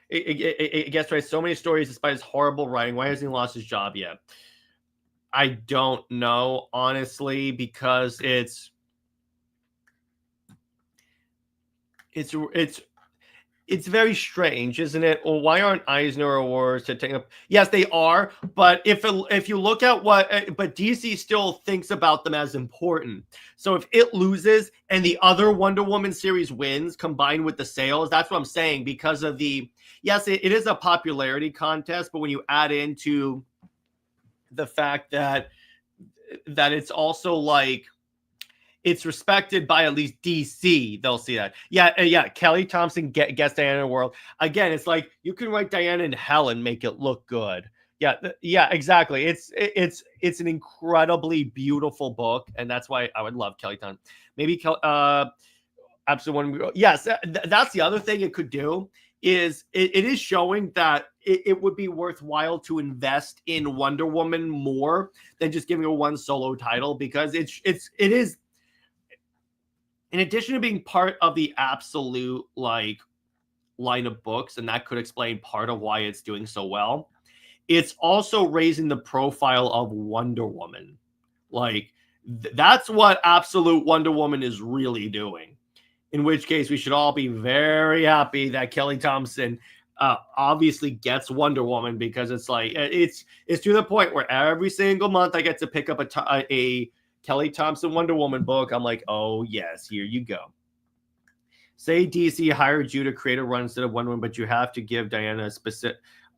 it gets right so many stories despite his horrible writing. Why hasn't he lost his job yet? I don't know, honestly, because it's very strange, isn't it? Well, why aren't Eisner Awards to take up? Yes, they are, but if you look at but DC still thinks about them as important. So if it loses and the other Wonder Woman series wins, combined with the sales, that's what I'm saying. Because of yes, it is a popularity contest, but when you add into the fact that it's also like, it's respected by at least DC, they'll see that. Yeah. Kelly Thompson gets Diana in the world. Again, it's like, you can write Diana in hell and make it look good. Yeah, exactly. It's an incredibly beautiful book, and that's why I would love Kelly Thompson. Maybe Absolutely. Yes, that's the other thing it could do, is it is showing that it would be worthwhile to invest in Wonder Woman more than just giving her one solo title, because it is, in addition to being part of the Absolute like line of books, and that could explain part of why it's doing so well, it's also raising the profile of Wonder Woman. Like, that's what Absolute Wonder Woman is really doing. In which case, we should all be very happy that Kelly Thompson obviously gets Wonder Woman, because it's like, it's to the point where every single month I get to pick up a Kelly Thompson Wonder Woman book. I'm like, oh yes, here you go. Say DC hired you to create a run instead of Wonder Woman, but you have to give Diana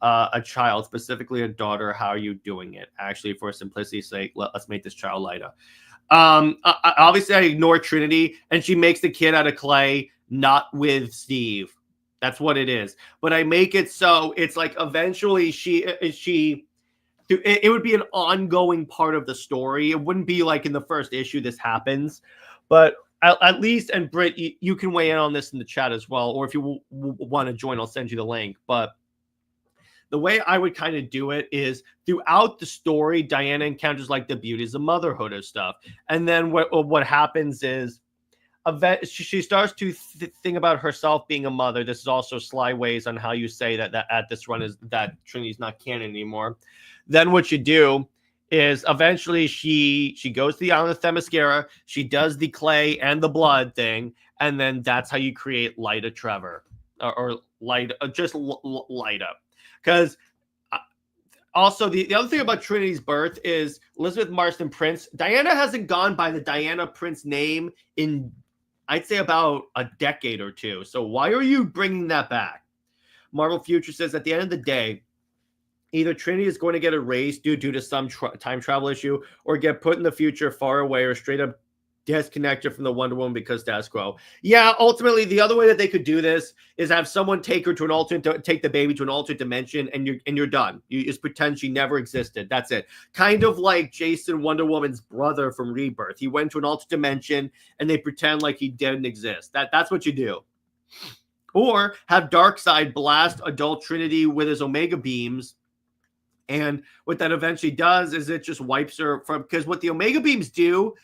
a child, specifically a daughter. How are you doing it? Actually, for simplicity's sake, let's make this child lighter. Obviously, I ignore Trinity, and she makes the kid out of clay, not with Steve. That's what it is. But I make it so it's like, eventually it would be an ongoing part of the story. It wouldn't be like in the first issue this happens, but at least, and Britt, you can weigh in on this in the chat as well, or if you want to join, I'll send you the link. But the way I would kind of do it is throughout the story, Diana encounters like the beauties of motherhood and stuff. And then what happens is she starts to think about herself being a mother. This is also sly ways on how you say that at this run is that Trinity's not canon anymore. Then what you do is eventually she goes to the island of Themyscira. She does the clay and the blood thing. And then that's how you create Lyta Trevor or Lyta, just Lyta. Because also the other thing about Trinity's birth is Elizabeth Marston Prince. Diana hasn't gone by the Diana Prince name in, I'd say, about a decade or two. So why are you bringing that back? Marvel Future says at the end of the day, either Trinity is going to get erased due to some time travel issue, or get put in the future far away, or straight up disconnected from the Wonder Woman because status quo. Yeah, ultimately, the other way that they could do this is have someone take her to an alternate, take the baby to an alternate dimension, and you're done. You just pretend she never existed. That's it. Kind of like Jason, Wonder Woman's brother from Rebirth. He went to an alternate dimension, and they pretend like he didn't exist. That's what you do. Or have Darkseid blast adult Trinity with his Omega beams. And what that eventually does is it just wipes her from, because what the Omega beams do,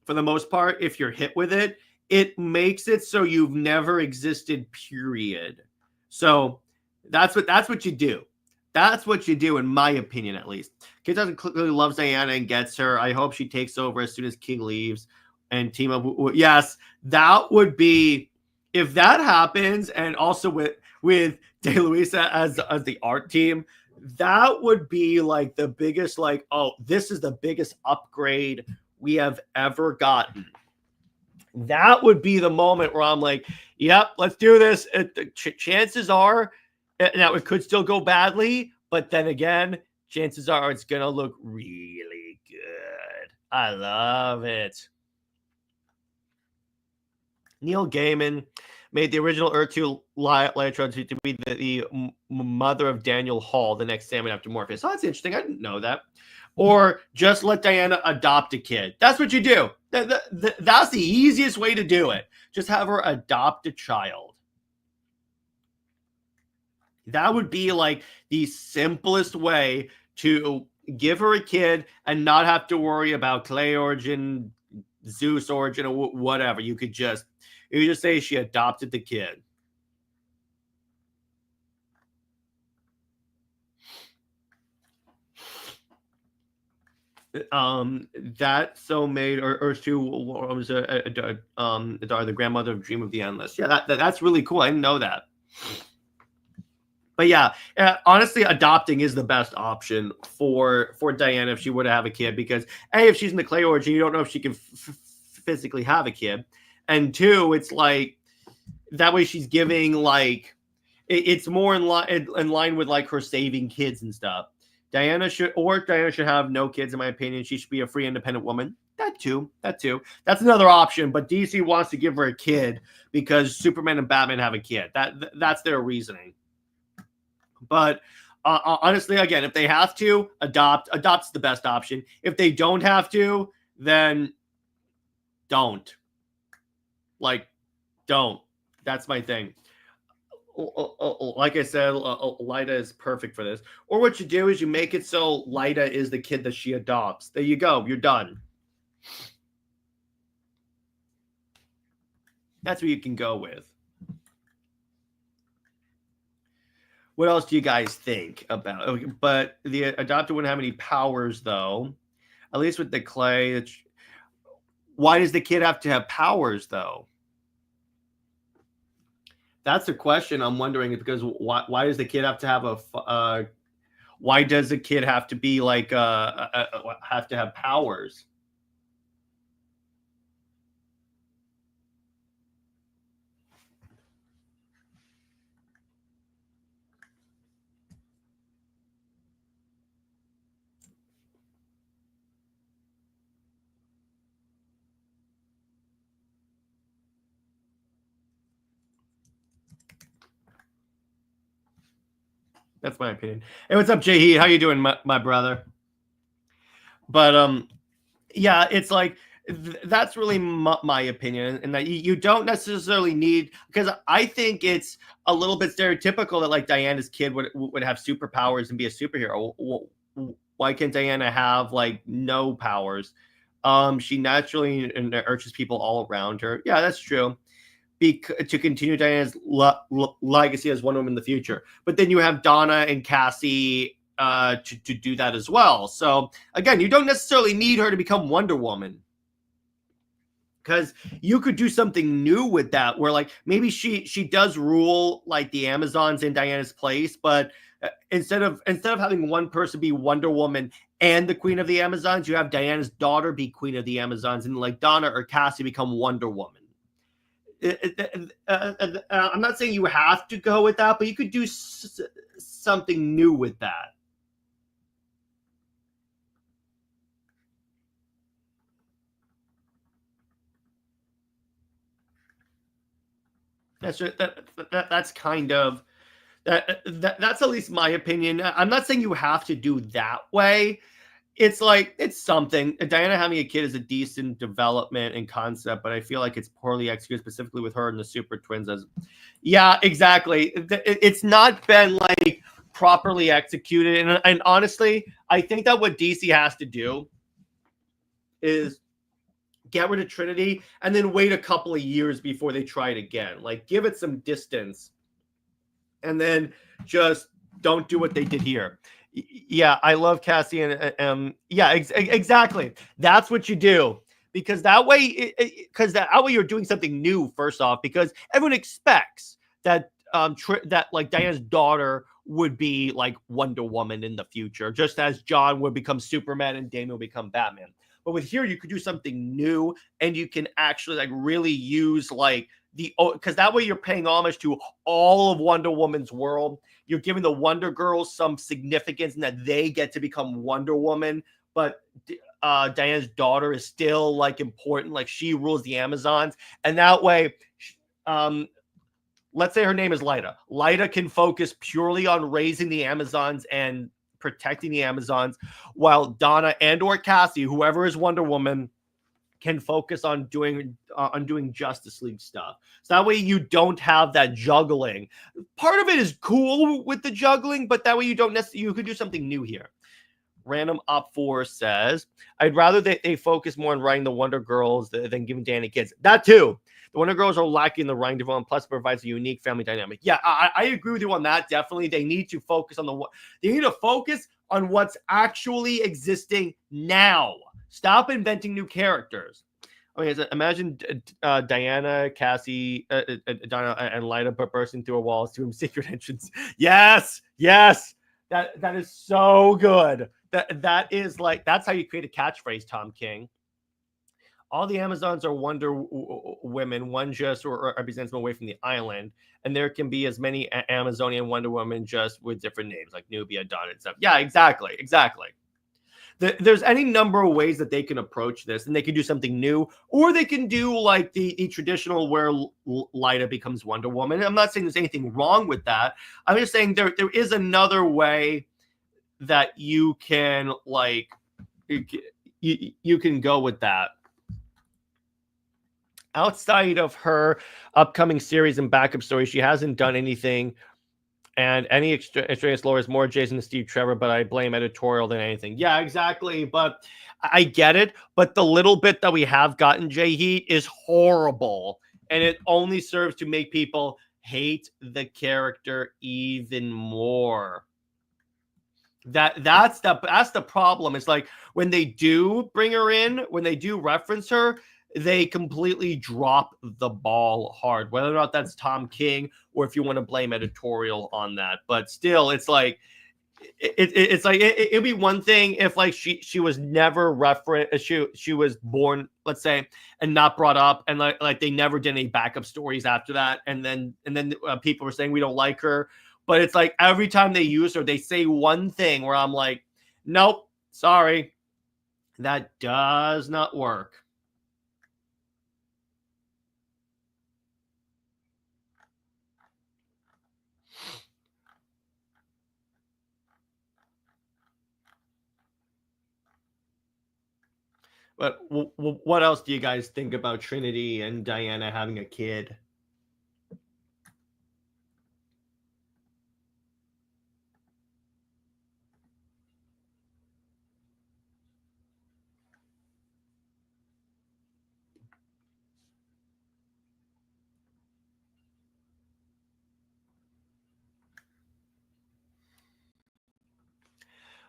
for the most part, if you're hit with it, it makes it so you've never existed, period. So that's what you do. That's what you do, in my opinion, at least. Kid doesn't clearly loves Diana and gets her. I hope she takes over as soon as King leaves and team up. Yes, that would be, if that happens, and also with De Luisa as the art team, that would be like the biggest, like, oh, this is the biggest upgrade we have ever gotten. That would be the moment where I'm like, yep, let's do this. Chances are, now it could still go badly, but then again, chances are it's going to look really good. I love it. Neil Gaiman made the original Earth 2 Lytra to be the mother of Daniel Hall, the next Sandman after Morpheus. Oh, that's interesting. I didn't know that. Or just let Diana adopt a kid. That's what you do. That's the easiest way to do it. Just have her adopt a child. That would be like the simplest way to give her a kid and not have to worry about clay origin, Zeus origin, or whatever. You could just say she adopted the kid. That so made or to was the grandmother of Dream of the Endless. Yeah, that's really cool. I didn't know that. But yeah, honestly, adopting is the best option for Diana if she were to have a kid, because A, if she's in the clay origin, you don't know if she can physically have a kid, and two, it's like that way she's giving like it's more in line with like her saving kids and stuff. Diana should have no kids, in my opinion. She should be a free, independent woman. That too. That's another option. But DC wants to give her a kid because Superman and Batman have a kid. That's their reasoning. But honestly, again, if they have to adopt's the best option. If they don't have to, then don't. Like, don't. That's my thing. Like I said, Lyta is perfect for this. Or what you do is you make it so Lyta is the kid that she adopts. There you go. You're done. That's what you can go with. What else do you guys think about? But the adopted wouldn't have any powers, though. At least with the clay. Why does the kid have to have powers, though? That's the question I'm wondering, because why does the kid have to have why does the kid have to be like have to have powers? That's my opinion. Hey, what's up, JJheat? How you doing, my brother? But yeah, it's like That's really my opinion, and that you don't necessarily need, because I think it's a little bit stereotypical that like Diana's kid would have superpowers and be a superhero. Why can't Diana have like no powers? She naturally nurtures people all around her. Yeah, that's true. To continue Diana's legacy as Wonder Woman in the future, but then you have Donna and Cassie to do that as well. So again, you don't necessarily need her to become Wonder Woman, because you could do something new with that, where like maybe she does rule like the Amazons in Diana's place, but instead of having one person be Wonder Woman and the Queen of the Amazons, you have Diana's daughter be Queen of the Amazons, and like Donna or Cassie become Wonder Woman. I'm not saying you have to go with that, but you could do something new with that. That's kind of that's at least my opinion. I'm not saying you have to do that way. It's like it's something. Diana having a kid is a decent development and concept, but I feel like it's poorly executed, specifically with her and the Super Twins. As yeah, exactly. It's not been like properly executed, and honestly, I think that what DC has to do is get rid of Trinity and then wait a couple of years before they try it again. Like give it some distance, and then just don't do what they did here. Yeah, I love Cassie, and yeah, exactly. That's what you do, because that way, because that way you're doing something new. First off, because everyone expects that that like Diana's daughter would be like Wonder Woman in the future, just as John would become Superman and Damian will become Batman. But with here, you could do something new, and you can actually like really use like because that way you're paying homage to all of Wonder Woman's world. You're giving the Wonder Girls some significance in that they get to become Wonder Woman, but Diana's daughter is still like important. Like she rules the Amazons, and that way, um, let's say her name is Lyta. Lyta can focus purely on raising the Amazons and protecting the Amazons, while Donna and or Cassie, whoever is Wonder Woman, can focus on doing Justice League stuff. So that way you don't have that juggling. Part of it is cool with the juggling, but that way you don't necessarily, you could do something new here. Random Op 4 says, I'd rather they focus more on writing the Wonder Girls than giving Danny kids. That too. The Wonder Girls are lacking the writing development, plus provides a unique family dynamic. Yeah, I agree with you on that. Definitely. They need to focus on they need to focus on what's actually existing now. Stop inventing new characters. Okay, so imagine Diana, Cassie, Donna, and Lyta bursting through a wall to a secret entrance. Yes, yes, that is so good. That is like that's how you create a catchphrase, Tom King. All the Amazons are Wonder Women. One just represents them away from the island, and there can be as many Amazonian Wonder Women just with different names like Nubia, Donna, and stuff. Yeah, exactly, exactly. There's any number of ways that they can approach this, and they can do something new, or they can do like the traditional where Lyta becomes Wonder Woman. I'm not saying there's anything wrong with that. I'm just saying there is another way that you can like you can go with that. Outside of her upcoming series and backup stories, she hasn't done anything. And any extraneous lore is more Jason and Steve Trevor, but I blame editorial than anything. Yeah, exactly. But I get it. But the little bit that we have gotten JJheat is horrible. And it only serves to make people hate the character even more. That's the problem. It's like when they do bring her in, when they do reference her, they completely drop the ball hard. Whether or not that's Tom King or if you want to blame editorial on that, but still, it's like it's like it'd be one thing if like she was never referenced, she was born, let's say, and not brought up, and like they never did any backup stories after that, and then people were saying we don't like her. But it's like every time they use her, they say one thing where I'm like, nope, sorry, that does not work. But what else do you guys think about Trinity and Diana having a kid?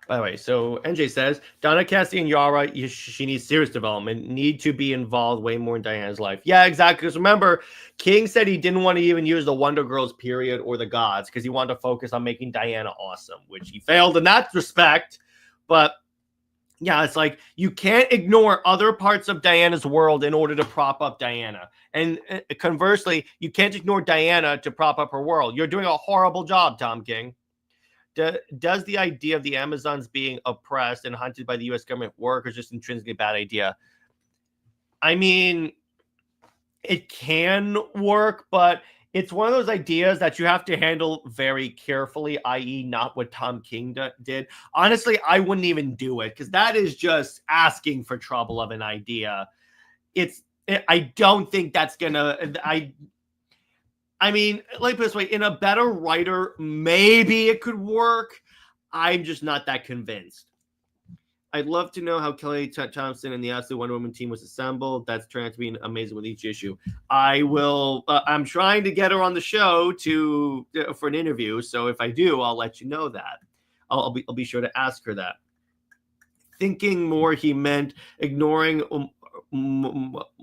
By the way, so NJ says Donna, Cassie, and Yara, she needs serious development. Need to be involved way more in Diana's life. Yeah, exactly. Because remember, King said he didn't want to even use the Wonder Girls period or the gods because he wanted to focus on making Diana awesome, which he failed in that respect. But yeah, it's like you can't ignore other parts of Diana's world in order to prop up Diana. And conversely, you can't ignore Diana to prop up her world. You're doing a horrible job, Tom King. Does the idea of the Amazons being oppressed and hunted by the U.S. government work, or just intrinsically a bad idea? I mean, it can work, but it's one of those ideas that you have to handle very carefully, i.e., not what Tom King did. Honestly, I wouldn't even do it because that is just asking for trouble of an idea. I don't think that's gonna. I mean, let me put it this way: in a better writer, maybe it could work. I'm just not that convinced. I'd love to know how Kelly Thompson and the Absolute Wonder Woman team was assembled. That's turned out to be amazing with each issue. I will. I'm trying to get her on the show for an interview. So if I do, I'll let you know that. I'll be sure to ask her that. Thinking more, he meant ignoring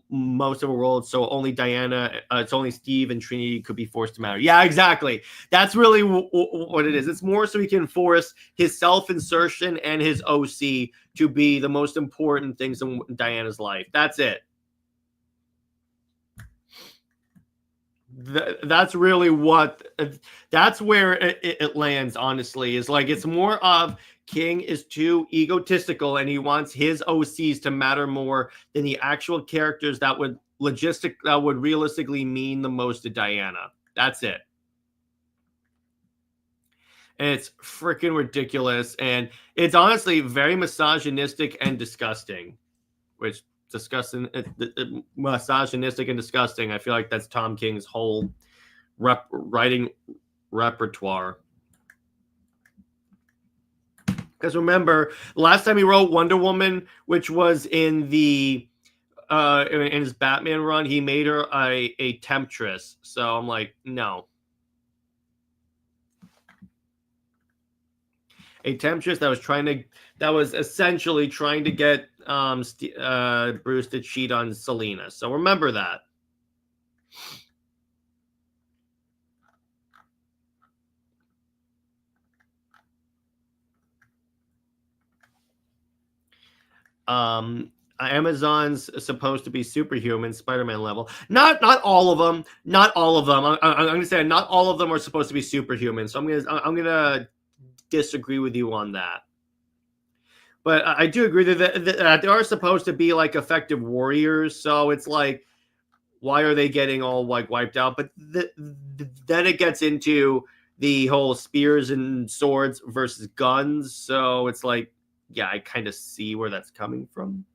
most of the world, so only Diana, it's only Steve and Trinity could be forced to matter. Yeah, exactly. That's really what it is. It's more so he can force his self-insertion and his OC to be the most important things in Diana's life. That's it. That's really that's where it lands, honestly, is like it's more of King is too egotistical and he wants his OCs to matter more than the actual characters that would realistically mean the most to Diana. That's it. And it's freaking ridiculous, and it's honestly very misogynistic and disgusting, which disgusting, misogynistic and disgusting. I feel like that's Tom King's whole writing repertoire. Because remember, last time he wrote Wonder Woman, which was in in his Batman run, he made her a temptress. So I'm like, no. A temptress that was essentially trying to get Bruce to cheat on Selena. So remember that. Amazon's supposed to be superhuman, Spider-Man level. Not all of them. Not all of them. I'm going to say not all of them are supposed to be superhuman. So I'm gonna disagree with you on that. But I do agree that they are supposed to be like effective warriors. So it's like, why are they getting all like wiped out? But then it gets into the whole spears and swords versus guns. So it's like, yeah, I kind of see where that's coming from.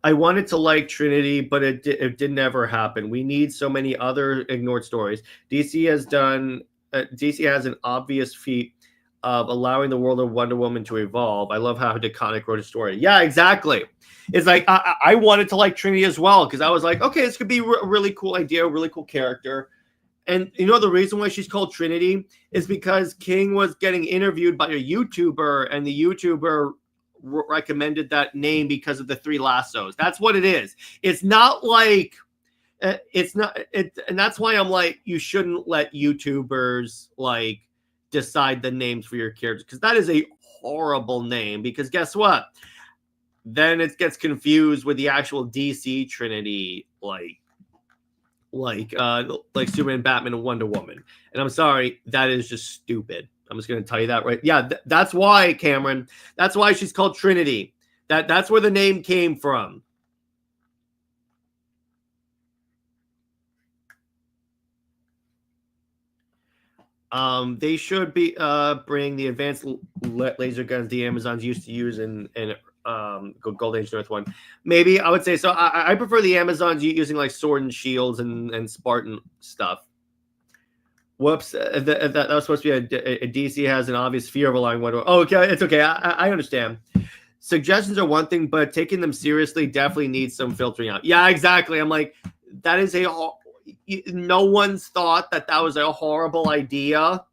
I wanted to like Trinity, but it didn't ever happen. We need so many other ignored stories. DC has an obvious feat of allowing the world of Wonder Woman to evolve. I love how DeConnick wrote a story. Yeah, exactly. It's like I wanted to like Trinity as well because I was like, okay, this could be a really cool idea, a really cool character. And you know the reason why she's called Trinity is because King was getting interviewed by a YouTuber, and the YouTuber recommended that name because of the three lassos. That's what it is. It's not like it's not it, and that's why I'm like, you shouldn't let YouTubers like decide the names for your characters because that is a horrible name. Because guess what? Then it gets confused with the actual DC Trinity, like Superman, Batman, and Wonder Woman. And I'm sorry, that is just stupid. I'm just going to tell you that right. Yeah, that's why, Cameron. That's why she's called Trinity. That's where the name came from. They should be bring the advanced laser guns the Amazons used to use in Golden Age North one. Maybe I would say so. I prefer the Amazons using like sword and shields and Spartan stuff. Whoops, that was supposed to be a DC has an obvious fear of allowing Wonder Woman. Oh, okay, it's okay. I understand. Suggestions are one thing, but taking them seriously definitely needs some filtering out. Yeah, exactly. I'm like, that is no one's thought that was a horrible idea.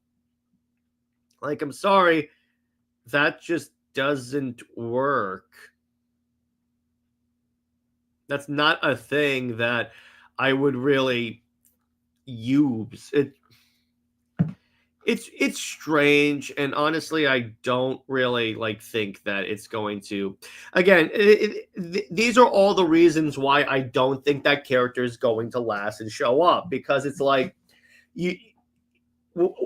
Like, I'm sorry, that just doesn't work. That's not a thing that I would really use. It's strange, and honestly, I don't really like think that it's going to. Again, these are all the reasons why I don't think that character is going to last and show up, because it's like you.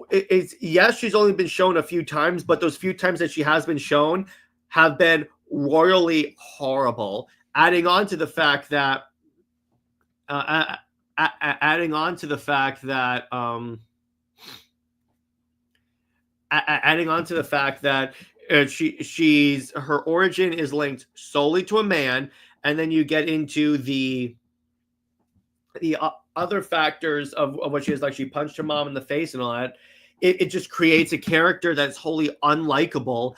It's yes, she's only been shown a few times, but those few times that she has been shown have been royally horrible. Adding on to the fact that, adding on to the fact that, adding on to the fact that she's her origin is linked solely to a man, and then you get into the other factors of what she is, like she punched her mom in the face and all that. It just creates a character that's wholly unlikable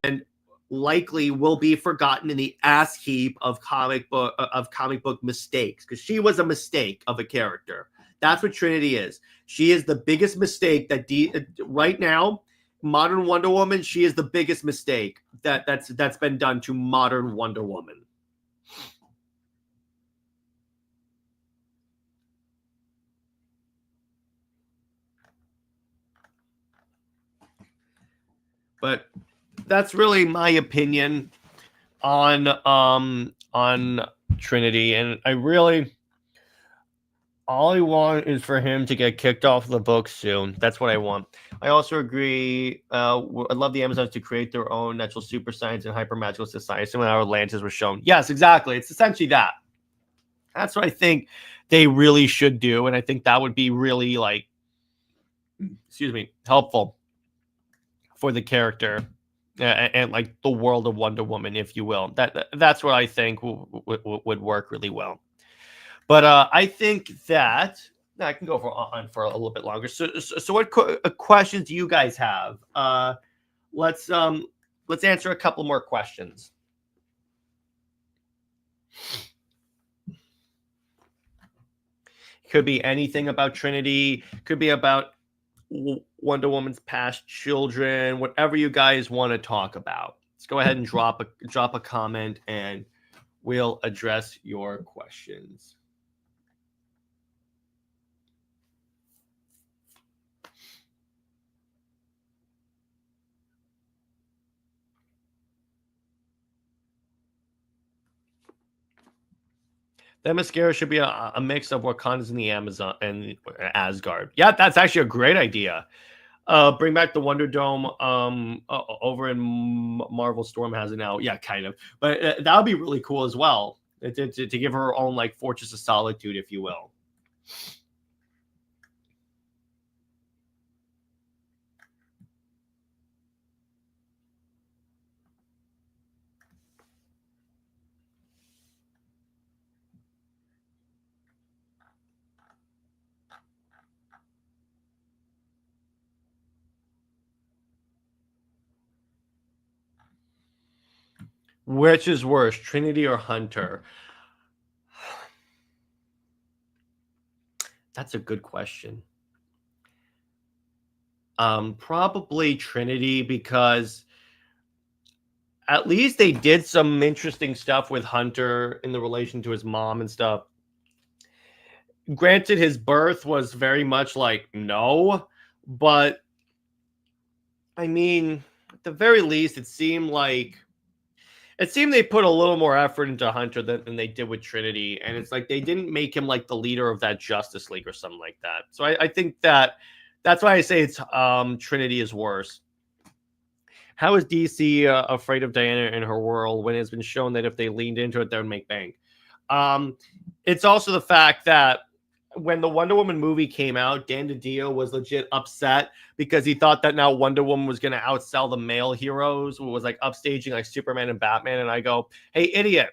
and likely will be forgotten in the ass heap of comic book mistakes, because she was a mistake of a character. That's what Trinity is. She is the biggest mistake that right now, modern Wonder Woman. She is the biggest mistake that's been done to modern Wonder Woman. But that's really my opinion on Trinity, and all I want is for him to get kicked off the book soon. That's what I want. I also agree. I'd love the Amazons to create their own natural super science and hyper magical society. Some of our Atlantis was shown. Yes, exactly. It's essentially that. That's what I think they really should do, and I think that would be really helpful for the character and like the world of Wonder Woman, if you will. That's what I think would work really well. But I think that I can go for a little bit longer. So what questions do you guys have? Let's answer a couple more questions. Could be anything about Trinity. Could be about Wonder Woman's past children. Whatever you guys want to talk about. Let's go ahead and drop a comment, and we'll address your questions. That mascara should be a mix of Wakanda's in the Amazon and Asgard. Yeah, that's actually a great idea. Bring back the Wonder Dome over in Marvel Storm has it now. Yeah, kind of. But that would be really cool as well, to give her own like Fortress of Solitude, if you will. Which is worse, Trinity or Hunter? That's a good question. Probably Trinity, because at least they did some interesting stuff with Hunter in the relation to his mom and stuff. Granted, his birth was very much like no, but I mean, at the very least, it seemed they put a little more effort into Hunter than they did with Trinity, and it's like they didn't make him like the leader of that Justice League or something like that. So I think that's why I say it's Trinity is worse. How is DC afraid of Diana in her world when it's been shown that if they leaned into it, they would make bank? It's also the fact that when the Wonder Woman movie came out, Dan DiDio was legit upset because he thought that now Wonder Woman was going to outsell the male heroes, who was like upstaging like Superman and Batman. And I go, hey, idiot,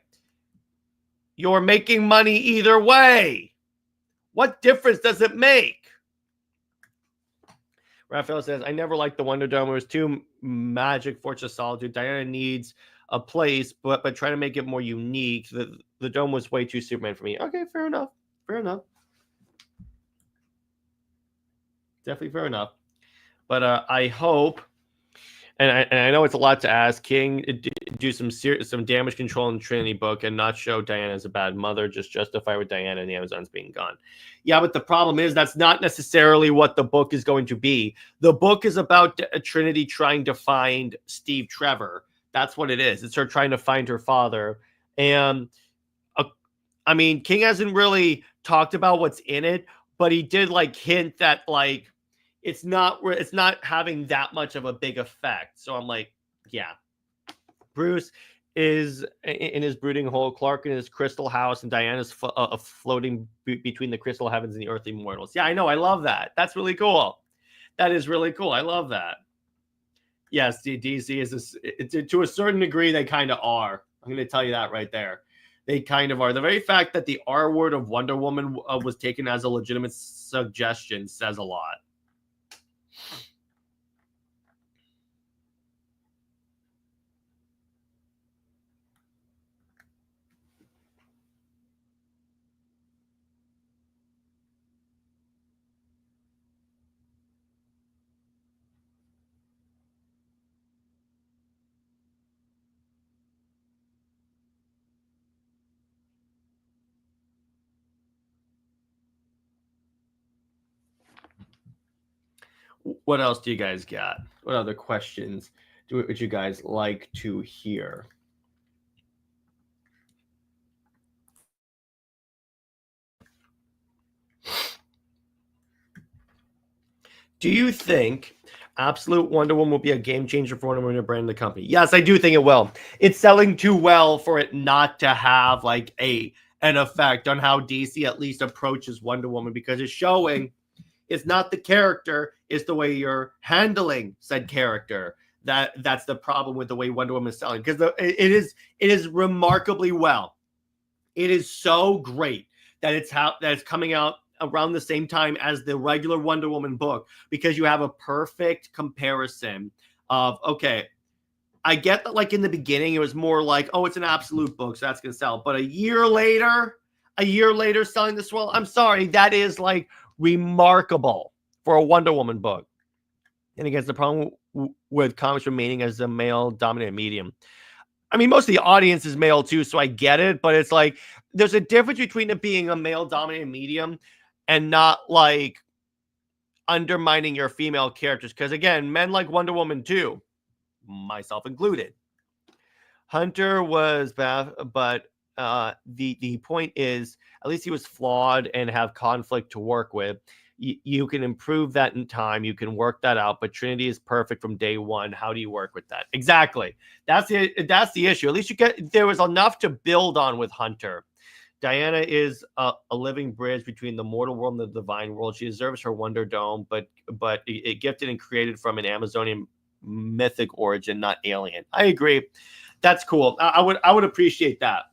you're making money either way. What difference does it make? Raphael says, I never liked the Wonder Dome. It was too magic, Fortress of Solitude. Diana needs a place, but try to make it more unique. The dome was way too Superman for me. Okay, fair enough. Fair enough. Definitely fair enough. But I hope, and I know it's a lot to ask, King do some damage control in the Trinity book and not show Diana as a bad mother, just justify with Diana and the Amazons being gone. Yeah, but the problem is that's not necessarily what the book is going to be. The book is about Trinity trying to find Steve Trevor. That's what it is. It's her trying to find her father. And I mean, King hasn't really talked about what's in it, but he did like hint that like it's not having that much of a big effect. So I'm like, yeah. Bruce is in his brooding hole, Clark in his crystal house, and Diana's floating between the crystal heavens and the earthly mortals. Yeah, I know. I love that. That's really cool. That is really cool. I love that. Yes, DC is to a certain degree, they kind of are. I'm going to tell you that right there. They kind of are. The very fact that the R word of Wonder Woman was taken as a legitimate suggestion says a lot. What else do you guys got? What other questions would you guys like to hear? Do you think Absolute Wonder Woman will be a game changer for Wonder Woman to brand the company? Yes, I do think it will. It's selling too well for it not to have like an effect on how DC at least approaches Wonder Woman, because it's showing it's not the character, it's the way you're handling said character. That's the problem with the way Wonder Woman is selling, because it is remarkably well. It is so great that it's coming out around the same time as the regular Wonder Woman book, because you have a perfect comparison of, okay, I get that like in the beginning it was more like, oh, it's an absolute book, so that's going to sell. But a year later selling this well, I'm sorry, that is like remarkable for a Wonder Woman book. And again, the problem with comics remaining as a male dominated medium. I mean, most of the audience is male too, so I get it, but it's like there's a difference between it being a male dominated medium and not like undermining your female characters. Because again, men like Wonder Woman too, myself included. Hunter was bad, but the point is, at least he was flawed and have conflict to work with. You can improve that in time. You can work that out. But Trinity is perfect from day one. How do you work with that? Exactly. That's the issue. At least there was enough to build on with Hunter. Diana is a living bridge between the mortal world and the divine world. She deserves her Wonder Dome, but it gifted and created from an Amazonian mythic origin, not alien. I agree. That's cool. I would appreciate that.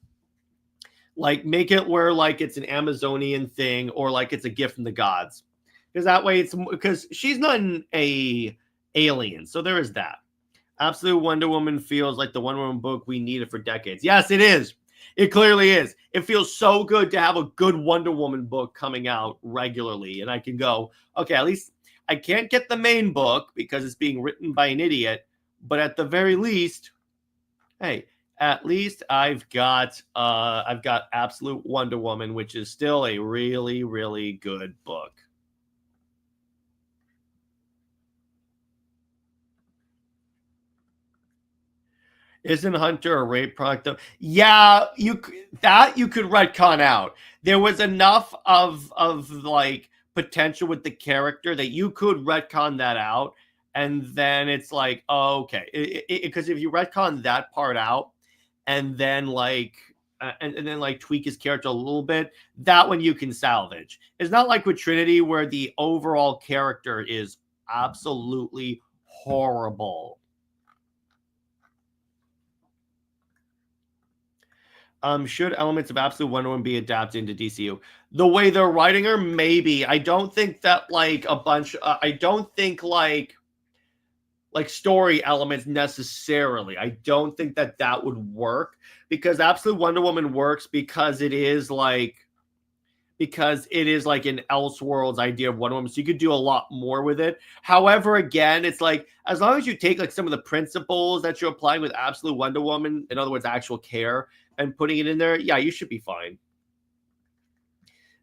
Like, make it where like it's an Amazonian thing, or like it's a gift from the gods, because that way it's, because she's not an alien. So there is that. Absolute Wonder Woman feels like the Wonder Woman book we needed for decades. Yes, it is. It clearly is. It feels so good to have a good Wonder Woman book coming out regularly. And I can go, okay, at least I can't get the main book because it's being written by an idiot. But at the very least, hey, at least I've got Absolute Wonder Woman, which is still a really, really good book. Isn't Hunter a rape product though? Yeah, you could retcon out. There was enough of like potential with the character that you could retcon that out, and then it's like, oh, okay, because if you retcon that part out, and then like and then like tweak his character a little bit, that one you can salvage. It's not like with Trinity where the overall character is absolutely horrible. Should elements of Absolute Wonder Woman be adapted into DCU? The way they're writing her, maybe. I don't think that like a bunch. I don't think like story elements necessarily. I don't think that that would work because Absolute Wonder Woman works because it is like an Elseworlds idea of Wonder Woman, so you could do a lot more with it. However, again, it's like as long as you take like some of the principles that you're applying with Absolute Wonder Woman, in other words, actual care, and putting it in there, yeah, you should be fine.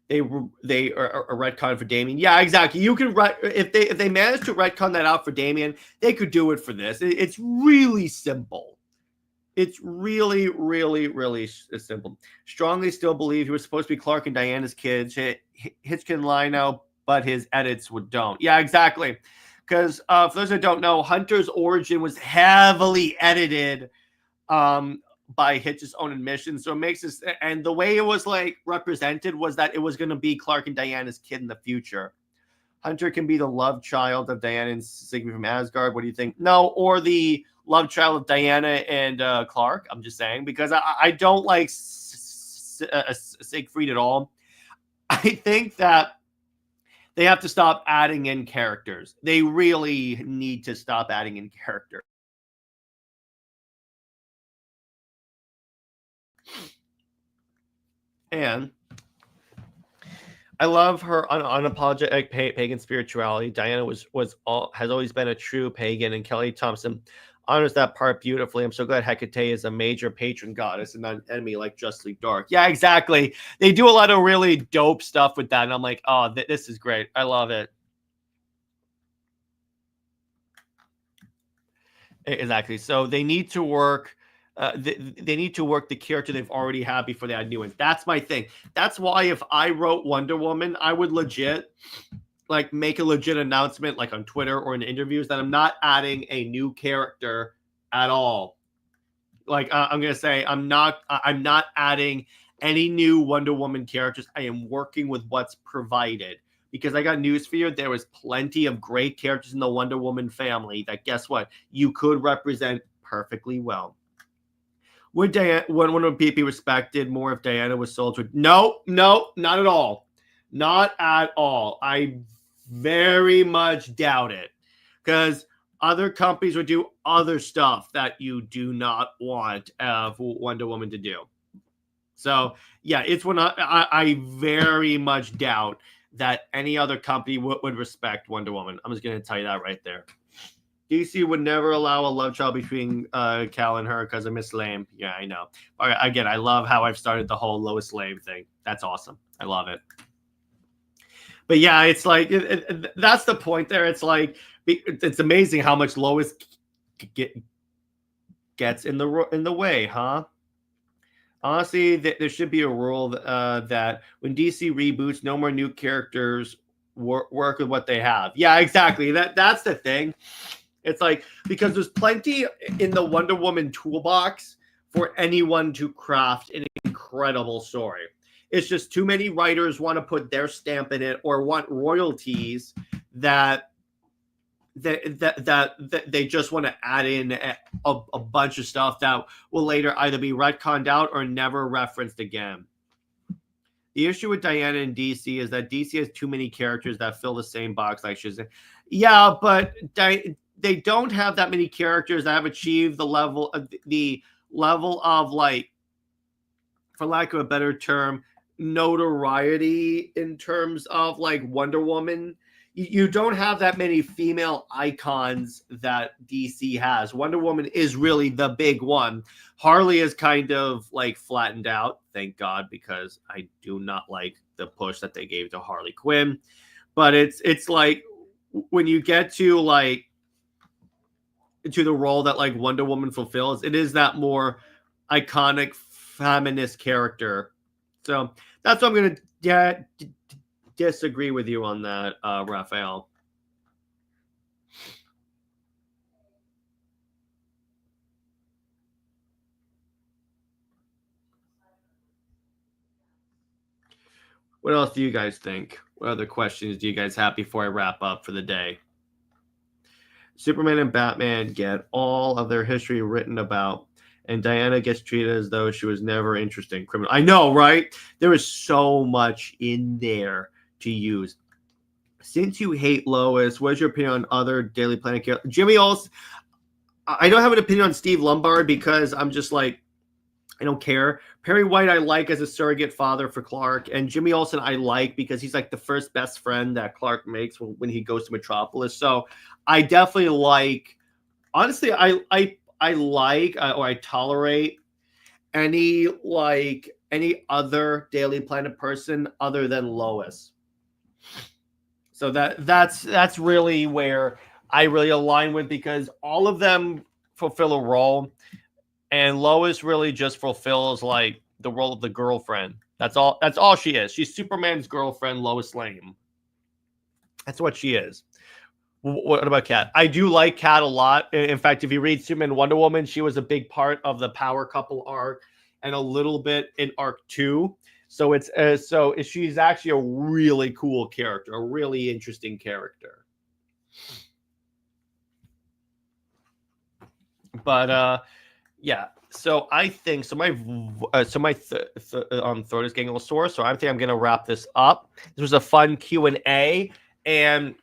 They are retcon for Damien. Yeah, exactly. You can if they manage to retcon that out for Damien, they could do it for this. It's really simple. It's really, really, really simple. Strongly still believe he was supposed to be Clark and Diana's kids. Hitch can lie now, but his edits don't. Yeah, exactly. Because for those that don't know, Hunter's origin was heavily edited by Hitch's own admission. So it makes this, and the way it was like represented was that it was going to be Clark and Diana's kid in the future. Hunter can be the love child of Diana and Sigrid from Asgard. What do you think? No, or the love child of Diana and Clark. I'm just saying because I don't like Siegfried at all. I think that they have to stop adding in characters. They really need to stop adding in characters. And I love her unapologetic pagan spirituality. Diana has always been a true pagan, and Kelly Thompson honors that part beautifully. I'm so glad Hecate is a major patron goddess and not an enemy like Justly Dark. Yeah, exactly. They do a lot of really dope stuff with that, and I'm like, oh, this is great. I love it. Exactly. So they need to work. They need to work the character they've already had before they add new ones. That's my thing. That's why if I wrote Wonder Woman, I would legit like make a legit announcement like on Twitter or in interviews that I'm not adding a new character at all. Like I'm gonna say I'm not adding any new Wonder Woman characters. I am working with what's provided. Because I got news for you, there was plenty of great characters in the Wonder Woman family that guess what? You could represent perfectly well. Would Wonder Woman be respected more if Diana was sold to? No, not at all. Not at all. I very much doubt it. Because other companies would do other stuff that you do not want Wonder Woman to do. So yeah, it's when I very much doubt that any other company would respect Wonder Woman. I'm just going to tell you that right there. DC would never allow a love child between Cal and her because of Miss Lame. Yeah, I know. Again, I love how I've started the whole Lois Lame thing. That's awesome. I love it. But yeah, it's like that's the point there. It's like it's amazing how much Lois gets in the way, huh? Honestly, there should be a rule that when DC reboots, no more new characters work with what they have. Yeah, exactly. That's the thing. It's like because there's plenty in the Wonder Woman toolbox for anyone to craft an incredible story. It's just too many writers want to put their stamp in it or want royalties that they just want to add in a bunch of stuff that will later either be retconned out or never referenced again. The issue with Diana and DC is that DC has too many characters that fill the same box like Shazam. Yeah, but they don't have that many characters that have achieved the level of like, for lack of a better term, notoriety in terms of like Wonder Woman. You don't have that many female icons that DC has. Wonder Woman is really the big one. Harley is kind of like flattened out, thank God, because I do not like the push that they gave to Harley Quinn. But it's like when you get to like to the role that like Wonder Woman fulfills, it is that more iconic feminist character. So that's what I'm going to disagree with you on that, Raphael. What else do you guys think? What other questions do you guys have before I wrap up for the day? Superman and Batman get all of their history written about, and Diana gets treated as though she was never interested in criminal. I know, right? There is so much in there to use. Since you hate Lois, what's your opinion on other Daily Planet characters? Jimmy Olsen. I don't have an opinion on Steve Lombard because I'm just like, I don't care. Perry White I like as a surrogate father for Clark, and Jimmy Olsen I like because he's like the first best friend that Clark makes when he goes to Metropolis. So I definitely like. Honestly, I like or I tolerate any other Daily Planet person other than Lois. So that's really where I really align with, because all of them fulfill a role, and Lois really just fulfills like the role of the girlfriend. That's all she is. She's Superman's girlfriend, Lois Lane. That's what she is. What about Kat? I do like Kat a lot. In fact, if you read Superman and Wonder Woman, she was a big part of the power couple arc and a little bit in arc 2. So she's actually a really cool character, a really interesting character. But yeah. So I think my throat is getting a little sore. So I think I'm going to wrap this up. This was a fun Q&A, and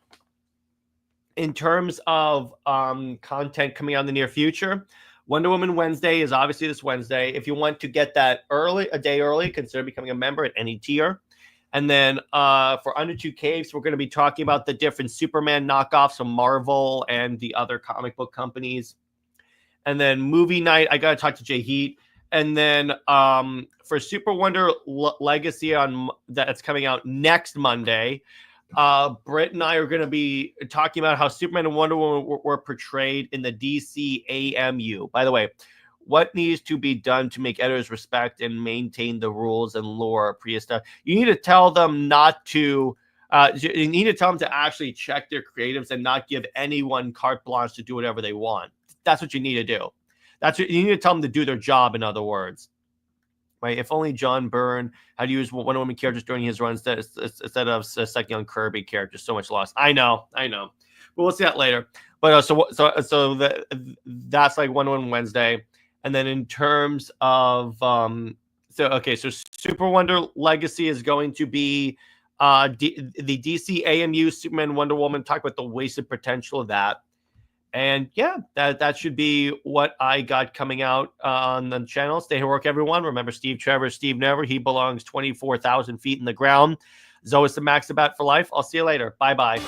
in terms of content coming out in the near future, Wonder Woman Wednesday is obviously this Wednesday. If you want to get that a day early, consider becoming a member at any tier. And then for Under Two Capes, we're going to be talking about the different Superman knockoffs from Marvel and the other comic book companies. And then movie night, I got to talk to JJheat. And then for Super Wonder Legacy that's coming out next Monday, Britt and I are going to be talking about how Superman and Wonder Woman were portrayed in the DC AMU. By the way, what needs to be done to make editors respect and maintain the rules and lore of Priya stuff? You need to tell them not to. You need to tell them to actually check their creatives and not give anyone carte blanche to do whatever they want. That's what you need to do. That's what you need to tell them to do their job. In other words. Right? If only John Byrne had used Wonder Woman characters during his run instead of second on Kirby characters, so much loss. I know. But we'll see that later. But that's like Wonder Woman Wednesday, and then in terms of so Super Wonder Legacy is going to be the DC AMU Superman Wonder Woman. Talk about the wasted potential of that. And yeah, that should be what I got coming out on the channel. Stay heroic, everyone. Remember, Steve Trevor, Steve Never. He belongs 24,000 feet in the ground. Zoe is the Max About for life. I'll see you later. Bye-bye.